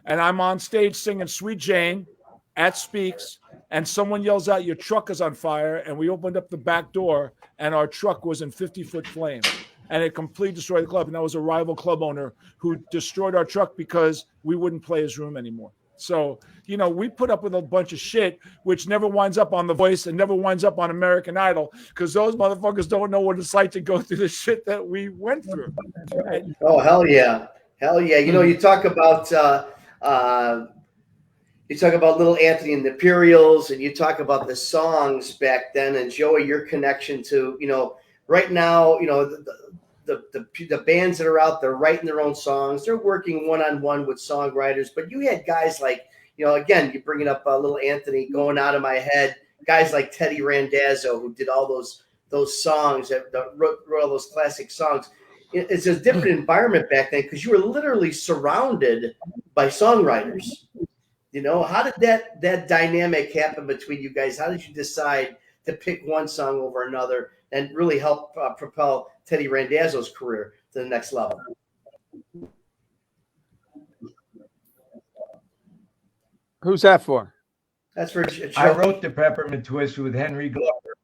And I'm on stage singing Sweet Jane at Speaks, and someone yells out, "Your truck is on fire." And we opened up the back door, and our truck was in 50-foot flames. And it completely destroyed the club. And that was a rival club owner who destroyed our truck because we wouldn't play his room anymore. So, you know, we put up with a bunch of shit, which never winds up on The Voice and never winds up on American Idol, because those motherfuckers don't know what it's like to go through the shit that we went through. Oh, hell yeah. Hell yeah. You know, you talk about Little Anthony and the Imperials, and you talk about the songs back then. And Joey, your connection to, you know, right now, you know, the bands that are out there writing their own songs, they're working one-on-one with songwriters. But you had guys like, you know, again, you're bringing up Little Anthony, going out of my head, guys like Teddy Randazzo, who did all those songs, that wrote all those classic songs. It's a different environment back then because you were literally surrounded by songwriters. You know, how did that dynamic happen between you guys? How did you decide to pick one song over another and really help propel Teddy Randazzo's career to the next level? Who's that for? That's for I wrote the Peppermint Twist with Henry Glover.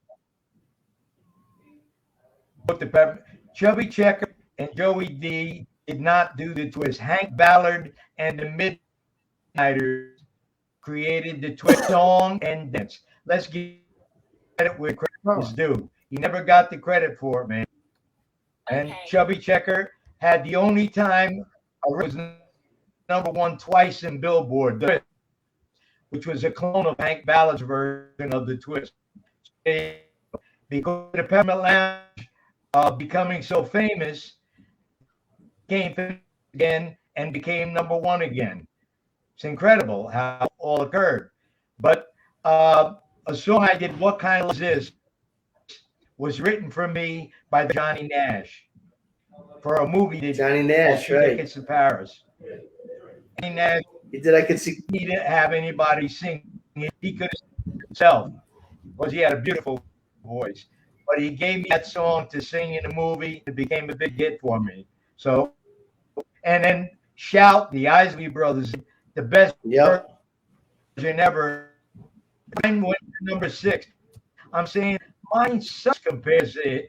Chubby Checker and Joey D did not do the twist. Hank Ballard and the Midnighters created the twist song and dance. Let's give credit where credit is due. He never got the credit for it, man. And Chubby Checker had the only time I was #1 twice in Billboard, which was a clone of Hank Ballard's version of the twist. Because the Peppermint Lounge becoming so famous, came again and became #1 again. It's incredible how all occurred. But a song I did, What Kind of Love Is This, was written for me by Johnny Nash for a movie that Johnny Nash, right? Tickets to Paris. Johnny Nash, he did. I could see. He didn't have anybody sing it. He could have sung himself because he had a beautiful voice. But he gave me that song to sing in the movie. It became a big hit for me. So, and then Shout, the Isley Brothers, the best version ever. Mine went to #6. I'm saying mine sucks compared to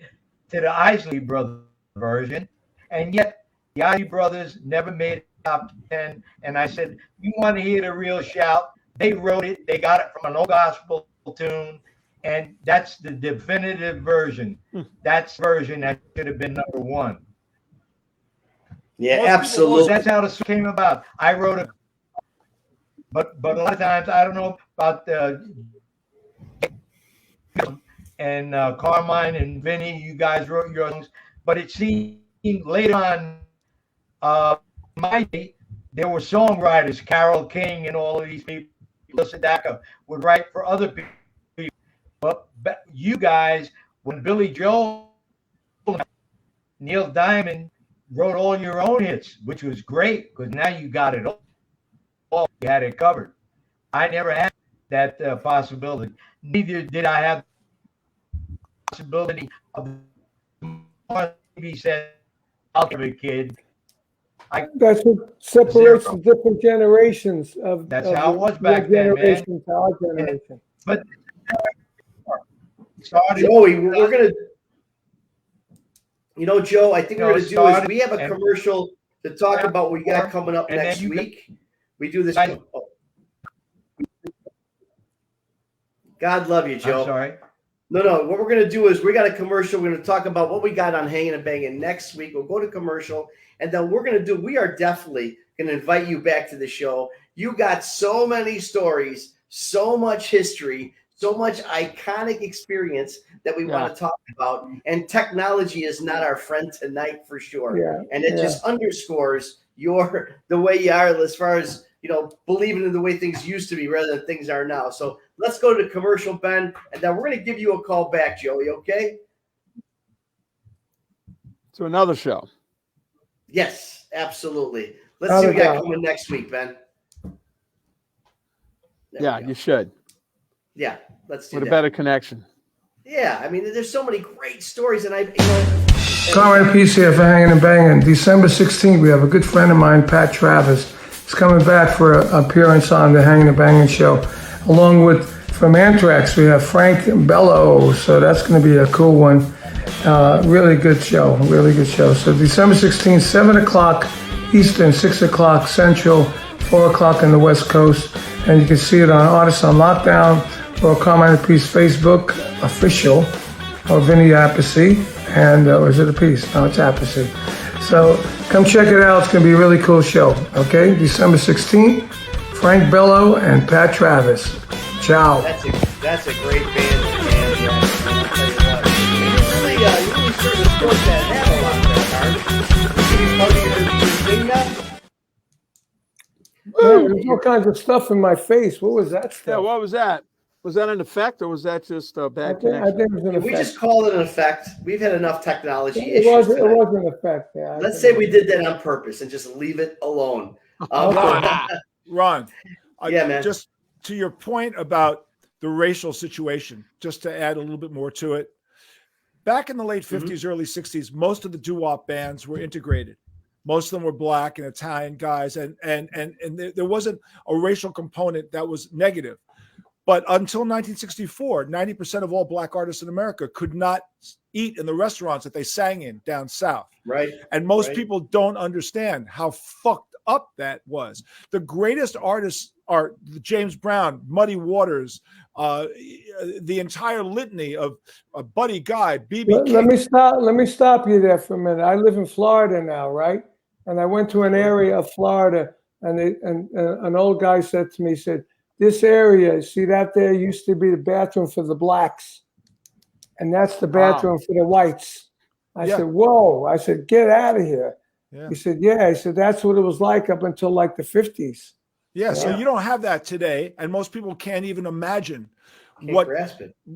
the Isley Brothers version, and yet the Isley Brothers never made it top 10. And I said, you want to hear the real Shout? They wrote it. They got it from an old gospel tune, and that's the definitive version. That's the version that should have been #1. Yeah, absolutely. That's how this came about. I wrote it, but a lot of times I don't know about and Carmine and Vinny. You guys wrote your songs, but it seemed later on, my day, there were songwriters, Carole King and all of these people. Sadaka would write for other people, but you guys, when Billy Joel, Neil Diamond wrote all your own hits, which was great because now you got it all. You had it covered. I never had that possibility. Neither did I have the possibility of he said, "I'll give a kid." That's what separates the different generations of. That's how it was back then, man. To our generation. But Joey, we're gonna. You know, Joe, I think we're going to do is we have a commercial to talk about what we got coming up next week. We do this. God love you, Joe. I'm sorry. No. What we're going to do is we got a commercial. We're going to talk about what we got on Hangin' and Bangin' next week. We'll go to commercial, and then we are definitely going to invite you back to the show. You got so many stories, so much history, so much iconic experience that we want to talk about. And technology is not our friend tonight for sure. Yeah. And it just underscores the way you are as far as, believing in the way things used to be rather than things are now. So let's go to commercial, Ben, and then we're going to give you a call back, Joey, okay? To another show. Yes, absolutely. Let's see what we got coming next week, Ben. Yeah, you should. Yeah, let's do that. With a better better connection. Yeah, I mean, there's so many great stories, and Comrade Peace here for Hangin' and Bangin'. December 16th, we have a good friend of mine, Pat Travis. He's coming back for an appearance on the Hangin' and Bangin' show. Along with, from Anthrax, we have Frank Bello, so that's going to be a cool one. Really good show, So December 16th, 7 o'clock Eastern, 6 o'clock Central, 4 o'clock on the West Coast. And you can see it on Artists on Lockdown or Carmine Peace Facebook official or Vinny Appice. And is it a piece? No, it's Appice. So come check it out. It's going to be a really cool show. Okay, December 16th, Frank Bello and Pat Travis. Ciao. That's a great band. You really sort of support that a lot there, There's all kinds of stuff in my face. What was that stuff? Yeah, what was that? Was that an effect or was that just a bad connection? I think it was an effect. We just call it an effect. We've had enough technology issues. It was an effect. Yeah. Let's say we did that on purpose and just leave it alone. Ron, Yeah, man. Just to your point about the racial situation, just to add a little bit more to it. Back in the late 50s, early 60s, most of the doo-wop bands were integrated. Most of them were black and Italian guys, and there wasn't a racial component that was negative. But until 1964, 90% of all black artists in America could not eat in the restaurants that they sang in down south. Right. And most people don't understand how fucked up that was. The greatest artists are James Brown, Muddy Waters, the entire litany of Buddy Guy, B.B. King. Let me stop you there for a minute. I live in Florida now, right? And I went to an area of Florida, and an old guy said to me, he said, "This area, see that there used to be the bathroom for the blacks, and that's the bathroom for the whites." I said, "Whoa!" I said, "Get out of here." He said, "Yeah." He said, "That's what it was like up until like the 50s." Yeah, so you don't have that today, and most people can't even imagine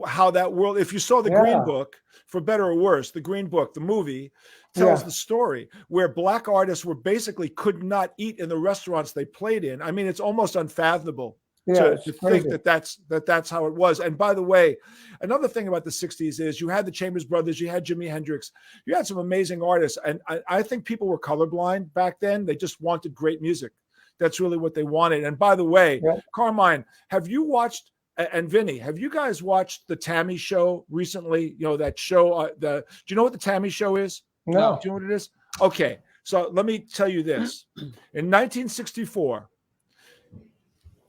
how that world. If you saw the Green Book, for better or worse, the Green Book, the movie, tells the story where black artists were basically could not eat in the restaurants they played in. I mean, it's almost unfathomable to think that's how it was. And by the way, another thing about the 60s is you had the Chambers Brothers, you had Jimi Hendrix, you had some amazing artists, and I think people were colorblind back then. They just wanted great music. That's really what they wanted. And by the way, Carmine, have you watched, and Vinny, have you guys watched the Tammy Show recently? You know, that show, do you know what the Tammy Show is? No. Do you know what it is? Okay. So let me tell you this. In 1964,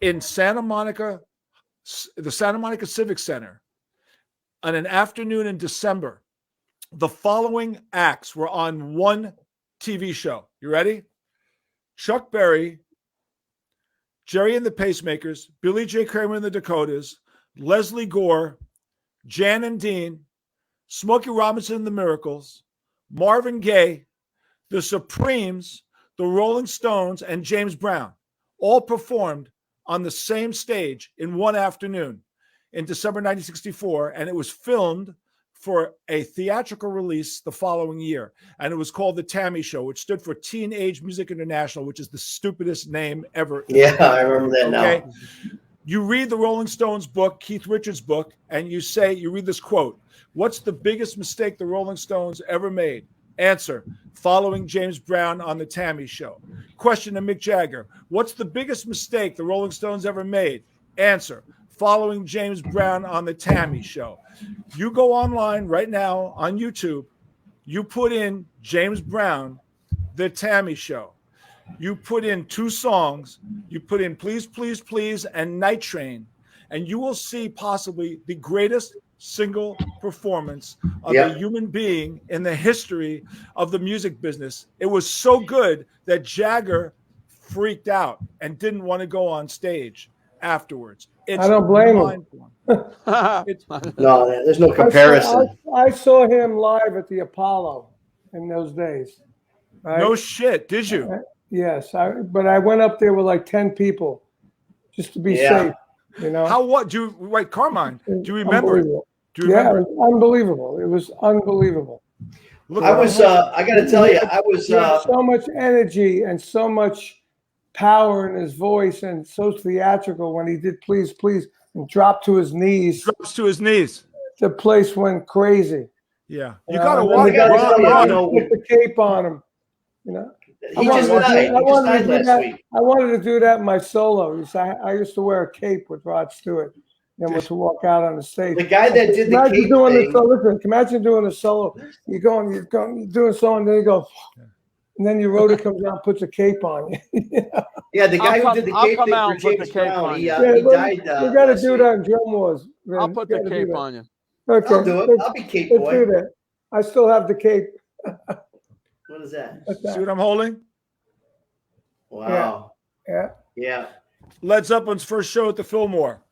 in Santa Monica, the Santa Monica Civic Center, on an afternoon in December, the following acts were on one TV show. You ready? Chuck Berry, Jerry and the Pacemakers, Billy J. Kramer and the Dakotas, Leslie Gore, Jan and Dean, Smokey Robinson and the Miracles, Marvin Gaye, the Supremes, the Rolling Stones, and James Brown all performed on the same stage in one afternoon in December 1964, and it was filmed for a theatrical release the following year. And it was called The Tammy Show, which stood for Teenage Music International, which is the stupidest name ever. Yeah, I remember that now. You read the Rolling Stones book, Keith Richards' book, and you read this quote, "What's the biggest mistake the Rolling Stones ever made?" Answer, following James Brown on The Tammy Show. Question to Mick Jagger, what's the biggest mistake the Rolling Stones ever made? Answer, following James Brown on The Tammy Show. You go online right now on YouTube, you put in James Brown, The Tammy Show. You put in two songs, you put in Please, Please, Please and Night Train, and you will see possibly the greatest single performance of a human being in the history of the music business. It was so good that Jagger freaked out and didn't want to go on stage afterwards. I don't blame him. No, there's no comparison. I saw him live at the Apollo in those days. Right? No shit, did you? Yes, but I went up there with like 10 people just to be safe. You know Carmine? Do you remember? Do you remember? It was unbelievable. It was unbelievable. I got to tell you, I was so much energy and so much power in his voice, and so theatrical when he did Please, Please, and dropped to his knees. Drops to his knees. The place went crazy. Yeah, you got to watch. Put the cape on him. You know. He just died last week. I wanted to do that in my solo. I used to wear a cape with Rod Stewart and to walk out on the stage. The guy that did the cape thing. Listen, imagine doing a solo. You're doing a solo, and then you go, and then your rotor comes out and puts a cape on you. Yeah, the guy who did the cape thing for James Brown, he died. You got to do that in Drum Wars. Man. I'll put the cape on you. Okay. I'll do it. I'll be cape boy. Let's do that. I still have the cape. What is that? See what I'm holding? Wow. Yeah. Led Zeppelin's first show at the Fillmore.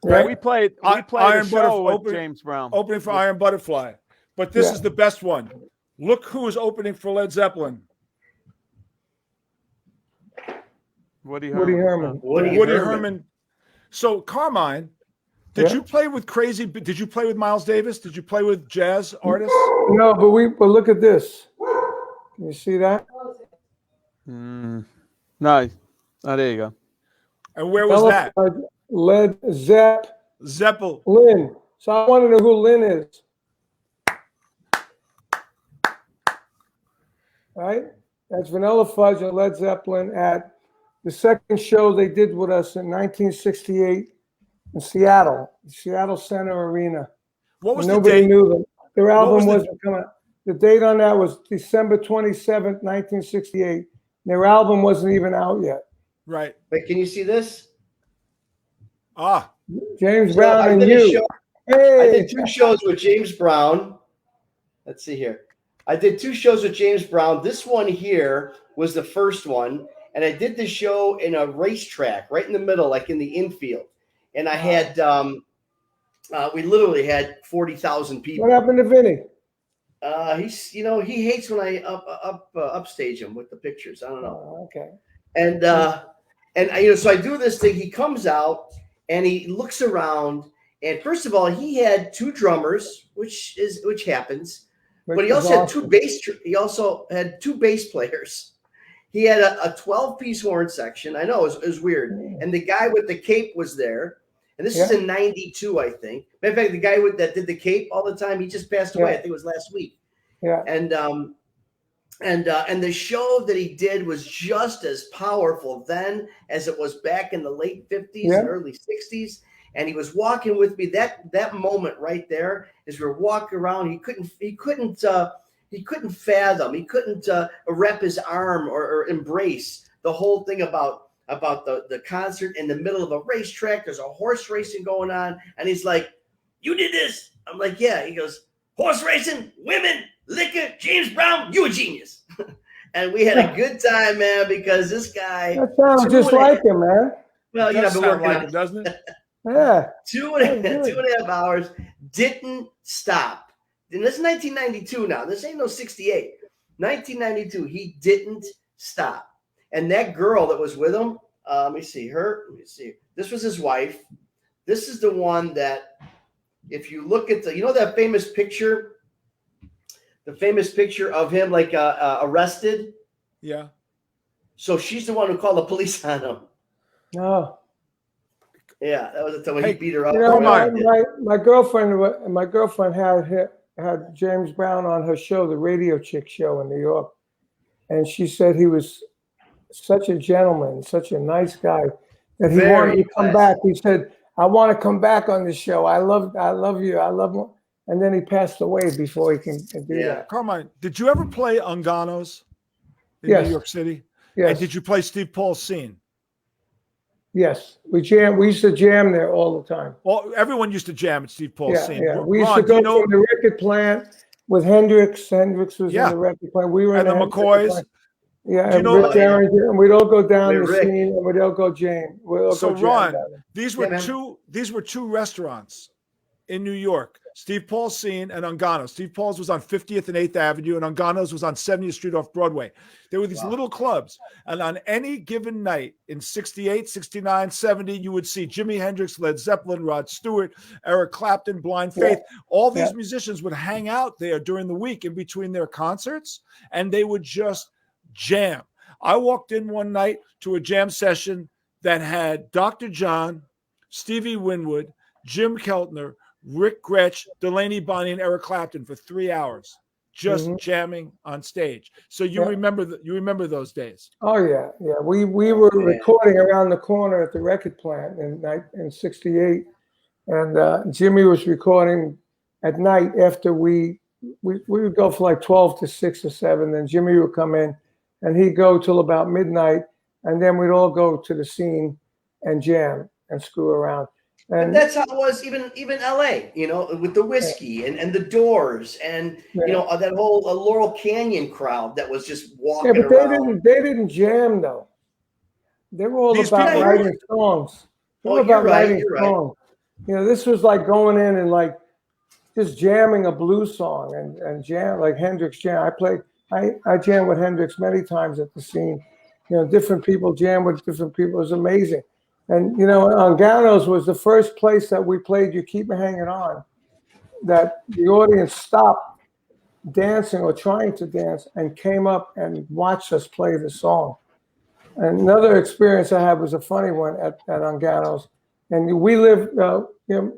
Right. We played Iron a show with opening, James Brown. Opening for Iron Butterfly. But this is the best one. Look who is opening for Led Zeppelin. Woody Herman. Woody Herman. So, Carmine, did you play with did you play with Miles Davis? Did you play with jazz artists? No, but look at this. Can you see that? No. Oh, there you go. And where was that? Led Zeppel. Lynn. So I want to know who Lynn is. Right? That's Vanilla Fudge and Led Zeppelin at the second show they did with us in 1968 in Seattle, Seattle Center Arena. What was Nobody the date? knew them. Their album was wasn't coming out. The date on that was December 27th, 1968. Their album wasn't even out yet. Right. Wait, can you see this? Ah. James Brown and you. I did 2 shows with James Brown. Let's see here. I did 2 shows with James Brown. This one here was the first one. And I did the show in a racetrack right in the middle, like in the infield. And I had, we literally had 40,000 people. What happened to Vinny? He's, he hates when I upstage him with the pictures. I don't know. Oh, okay. And so I do this thing. He comes out and he looks around. And first of all, he had 2 drummers, which happens. But he also had 2 bass. He also had 2 bass players. He had a 12-piece horn section. I know it was weird. And the guy with the cape was there. And this is in '92, I think. Matter of fact, the guy that did the cape all the time, he just passed away. I think it was last week. Yeah. And the show that he did was just as powerful then as it was back in the late 50s and early 60s. And he was walking with me. That moment right there, as we were walking around, he couldn't fathom. He couldn't wrap his arm or embrace the whole thing about the concert in the middle of a racetrack. There's a horse racing going on. And he's like, "You did this?" I'm like, "Yeah." He goes, "Horse racing, women, liquor, James Brown, you a genius." And we had a good time, man, because this guy. That sounds just like him, man. Well, I've been working on it, doesn't it? Yeah. 2.5 hours, didn't stop. And this is 1992 now. This ain't no 68. 1992, he didn't stop. And that girl that was with him, let me see. This was his wife. This is the one that, if you look at that famous picture, the famous picture of him like arrested? Yeah. So she's the one who called the police on him. No. Yeah, that was the time when he beat her up. My girlfriend had James Brown on her show, the Radio Chick show in New York, and she said he was such a gentleman, such a nice guy, that he wanted to come back. He said, "I want to come back on the show. I love you. I love him." And then he passed away before he can do that. Carmine, did you ever play Unganos in New York City? Yes. And did you play Steve Paul's Scene? Yes, we used to jam there all the time. Well, everyone used to jam at Steve Paul's Scene. Yeah. We used to go to the record plant with Hendrix. Hendrix was in the record plant. We were in the McCoys. Yeah, and Rick Derringer, and we'd all go down the scene, and we'd all go jam. So Ron, these were two restaurants in New York: Steve Paul's Scene and Unganos. Steve Paul's was on 50th and 8th Avenue, and Unganos was on 70th Street off Broadway. There were these little clubs, and on any given night in 68, 69, 70, you would see Jimi Hendrix, Led Zeppelin, Rod Stewart, Eric Clapton, Blind Faith. All these musicians would hang out there during the week in between their concerts, and they would just jam. I walked in one night to a jam session that had Dr. John, Stevie Winwood, Jim Keltner, Rick Gretsch, Delaney Bonnie, and Eric Clapton for 3 hours, just jamming on stage. So you remember those days? Oh yeah. We were recording around the corner at the record plant in '68, and Jimmy was recording at night after we would go for like 12 to 6 or 7. Then Jimmy would come in, and he'd go till about midnight, and then we'd all go to the scene and jam and screw around. And that's how it was even LA, with the Whiskey and the Doors and that whole Laurel Canyon crowd that was just walking around. They didn't jam though. They were all about writing songs. They were about writing songs. This was like going in and like just jamming a blues song and jam like Hendrix jam. I jammed with Hendrix many times at the scene. Different people jam with different people. It was amazing. And, Unganos was the first place that we played You Keep Me Hanging On, that the audience stopped dancing or trying to dance and came up and watched us play the song. And another experience I had was a funny one at Ungano's. And we live,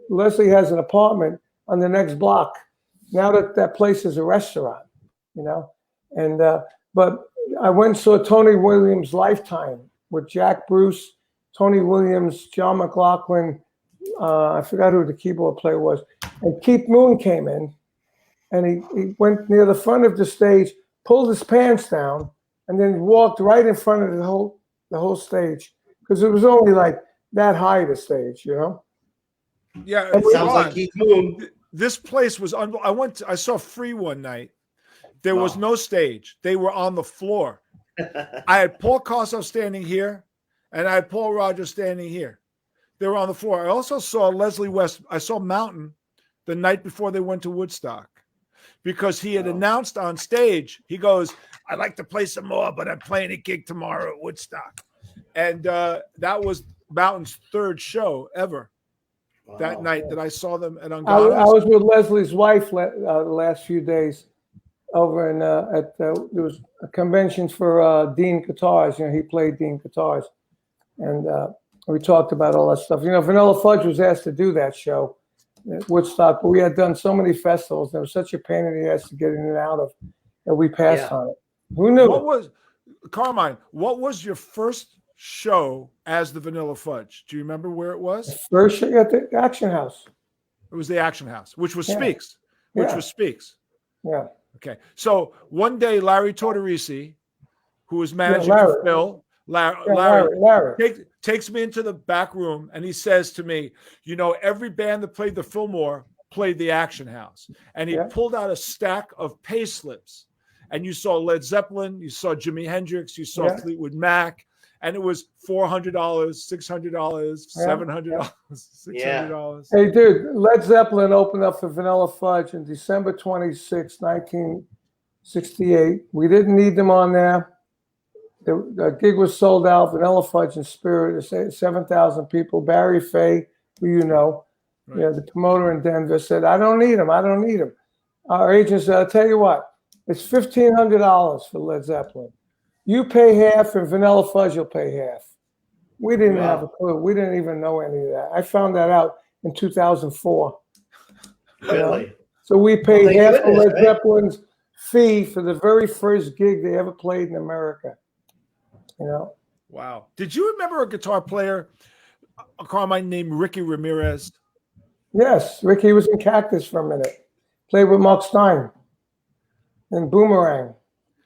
Leslie has an apartment on the next block. Now that place is a restaurant, And but I went and saw Tony Williams' Lifetime with Jack Bruce, Tony Williams, John McLaughlin. I forgot who the keyboard player was. And Keith Moon came in, and he went near the front of the stage, pulled his pants down, and then walked right in front of the whole stage, because it was only like that high, the stage, Yeah, it sounds like Keith Moon. This place was I saw Free one night. There was no stage. They were on the floor. I had Paul Kossoff standing here, and I had Paul Rogers standing here. They were on the floor. I also saw Leslie West. I saw Mountain the night before they went to Woodstock, because he had announced on stage, he goes, "I'd like to play some more, but I'm playing a gig tomorrow at Woodstock." And that was Mountain's third show ever. That night that I saw them at Ungano's. I was with Leslie's wife the last few days over in there was a convention for Dean Guitars. He played Dean Guitars, and we talked about all that stuff. Vanilla Fudge was asked to do that show at Woodstock, but we had done so many festivals. There was such a pain in the ass to get in and out of, and we passed on it. Who knew? Carmine, what was your first show as the Vanilla Fudge? Do you remember where it was? First show at the Action House. It was the Action House, which was Speaks. Was Speaks. Yeah. Okay. So one day, Larry Tortorisi, who was managing for Phil, Larry takes me into the back room, and he says to me, every band that played the Fillmore played the Action House. And he pulled out a stack of pay slips. And you saw Led Zeppelin, you saw Jimi Hendrix, you saw Fleetwood Mac, and it was $400, $600, $700, $600. Hey, dude, Led Zeppelin opened up for Vanilla Fudge on December 26, 1968. We didn't need them on there. The gig was sold out. Vanilla Fudge and Spirit, 7,000 people. Barry Fay, who the promoter in Denver, said, "I don't need them. I don't need them." Our agent said, "I'll tell you what. It's $1,500 for Led Zeppelin. You pay half, and Vanilla Fudge will pay half." We didn't have a clue. We didn't even know any of that. I found that out in 2004. Really? So we paid half of Led Zeppelin's fee for the very first gig they ever played in America. Wow. Did you remember a guitar player, a Carmine, named Ricky Ramirez? Yes. Ricky was in Cactus for a minute. Played with Mark Stein. And Boomerang.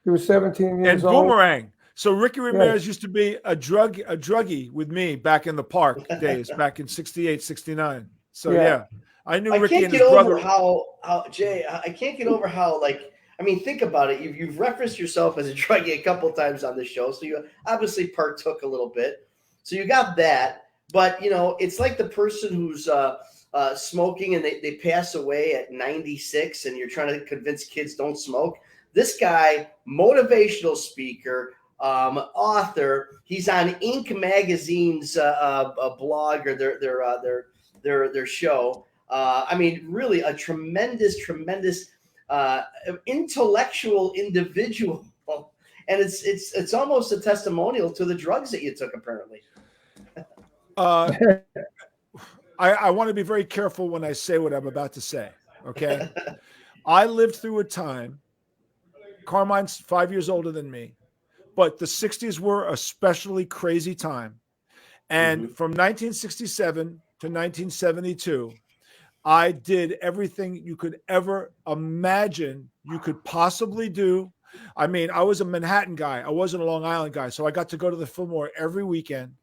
He was 17 years old. And Boomerang. So Ricky Ramirez used to be a druggie with me back in the Park days, back in 68, 69. So I knew Ricky and his brother. Jay, I can't get over how, think about it. You've referenced yourself as a druggie a couple times on the show, so you obviously partook a little bit. So you got that, but it's like the person who's smoking and they pass away at 96, and you're trying to convince kids don't smoke. This guy, motivational speaker, author. He's on Inc. magazine's blog or their show. Really a tremendous intellectual individual, and it's almost a testimonial to the drugs that you took, apparently. I want to be very careful when I say what I'm about to say. Okay, I lived through a time. Carmine's 5 years older than me, but the 60s were a especially crazy time. And from 1967 to 1972, I did everything you could ever imagine you could possibly do. I was a Manhattan guy. I wasn't a Long Island guy. So I got to go to the Fillmore every weekend.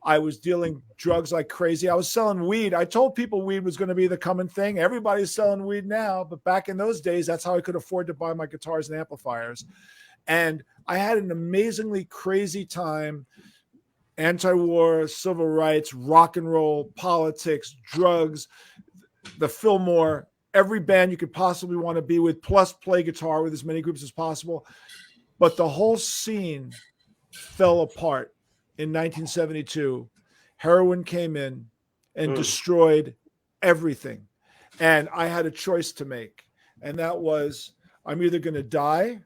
I was dealing drugs like crazy. I was selling weed. I told people weed was going to be the coming thing. Everybody's selling weed now, but back in those days, that's how I could afford to buy my guitars and amplifiers. And I had an amazingly crazy time. Anti-war, civil rights, rock and roll, politics, drugs, the Fillmore, every band you could possibly want to be with, plus play guitar with as many groups as possible. But the whole scene fell apart. In 1972, heroin came in and destroyed everything. And I had a choice to make. And that was, I'm either going to die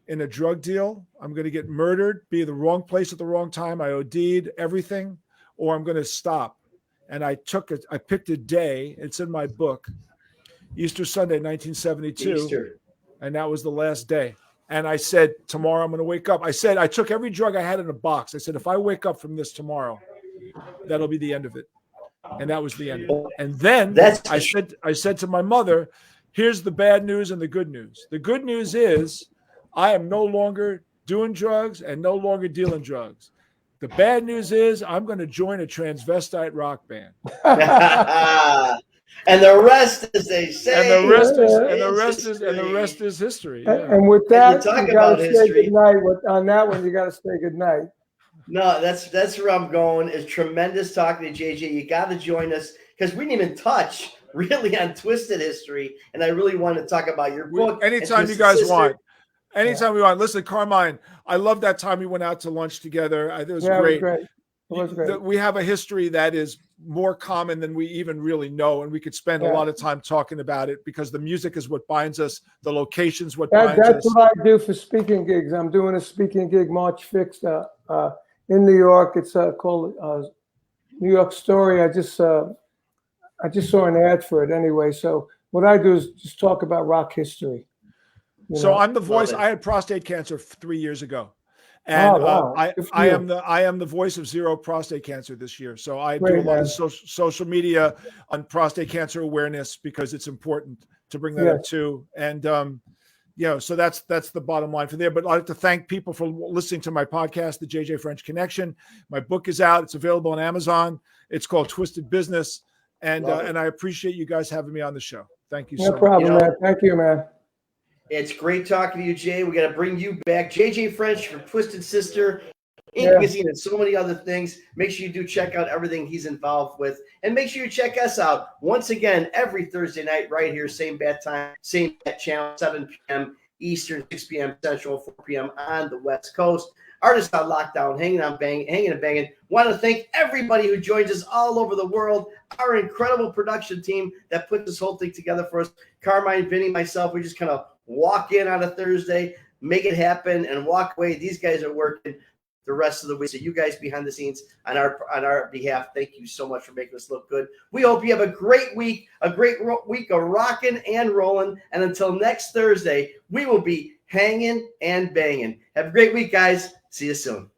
in a drug deal. I'm going to get murdered, be in the wrong place at the wrong time. I OD'd everything, or I'm going to stop. And I picked a day. It's in my book, Easter Sunday, 1972. Easter. And that was the last day. And I said, tomorrow I'm going to wake up. I said, I took every drug I had in a box. I said, if I wake up from this tomorrow, that'll be the end of it. And that was the end of it. And then I said to my mother, here's the bad news and the good news. The good news is I am no longer doing drugs and no longer dealing drugs. The bad news is I'm going to join a transvestite rock band. And the rest, as they say, and the rest is history. Yeah. And with that, talk you got about to say history. good night. On that one, you got to say good night. No, that's where I'm going. It's tremendous talking to JJ. You got to join us because we didn't even touch really on Twisted history, and I really want to talk about your book. Anytime you guys want. Anytime we want. Listen, Carmine, I love that time we went out to lunch together. It was great. It was great. We have a history that is more common than we even really know, and we could spend a lot of time talking about it because the music is what binds us. The location's what binds us. That's what I do for speaking gigs. I'm doing a speaking gig March 6th in New York. It's called New York Story. I just saw an ad for it anyway. So what I do is just talk about rock history. So I'm the voice. I had prostate cancer 3 years ago, and I am the voice of Zero Prostate Cancer this year. So I do a lot of social media on prostate cancer awareness because it's important to bring that up too. And so that's the bottom line for there. But I'd like to thank people for listening to my podcast, The JJ French Connection. My book is out. It's available on Amazon. It's called Twisted Business, and I appreciate you guys having me on the show. Thank you so much. No problem, man. Thank you, man. It's great talking to you, Jay. We got to bring you back. JJ French from Twisted Sister, Ink Magazine, and so many other things. Make sure you do check out everything he's involved with. And make sure you check us out once again every Thursday night right here, same bat time, same bat channel, 7 p.m. Eastern, 6 p.m. Central, 4 p.m. on the West Coast. Artists on Lockdown, Hangin' and Bangin'. Want to thank everybody who joins us all over the world. Our incredible production team that put this whole thing together for us. Carmine, Vinny, myself, we just kind of walk in on a Thursday, make it happen, and walk away. These guys are working the rest of the week. So you guys behind the scenes on our behalf, thank you so much for making us look good. We hope you have a great week, a great week of rocking and rolling. And until next Thursday, we will be hanging and banging. Have a great week, guys. See you soon.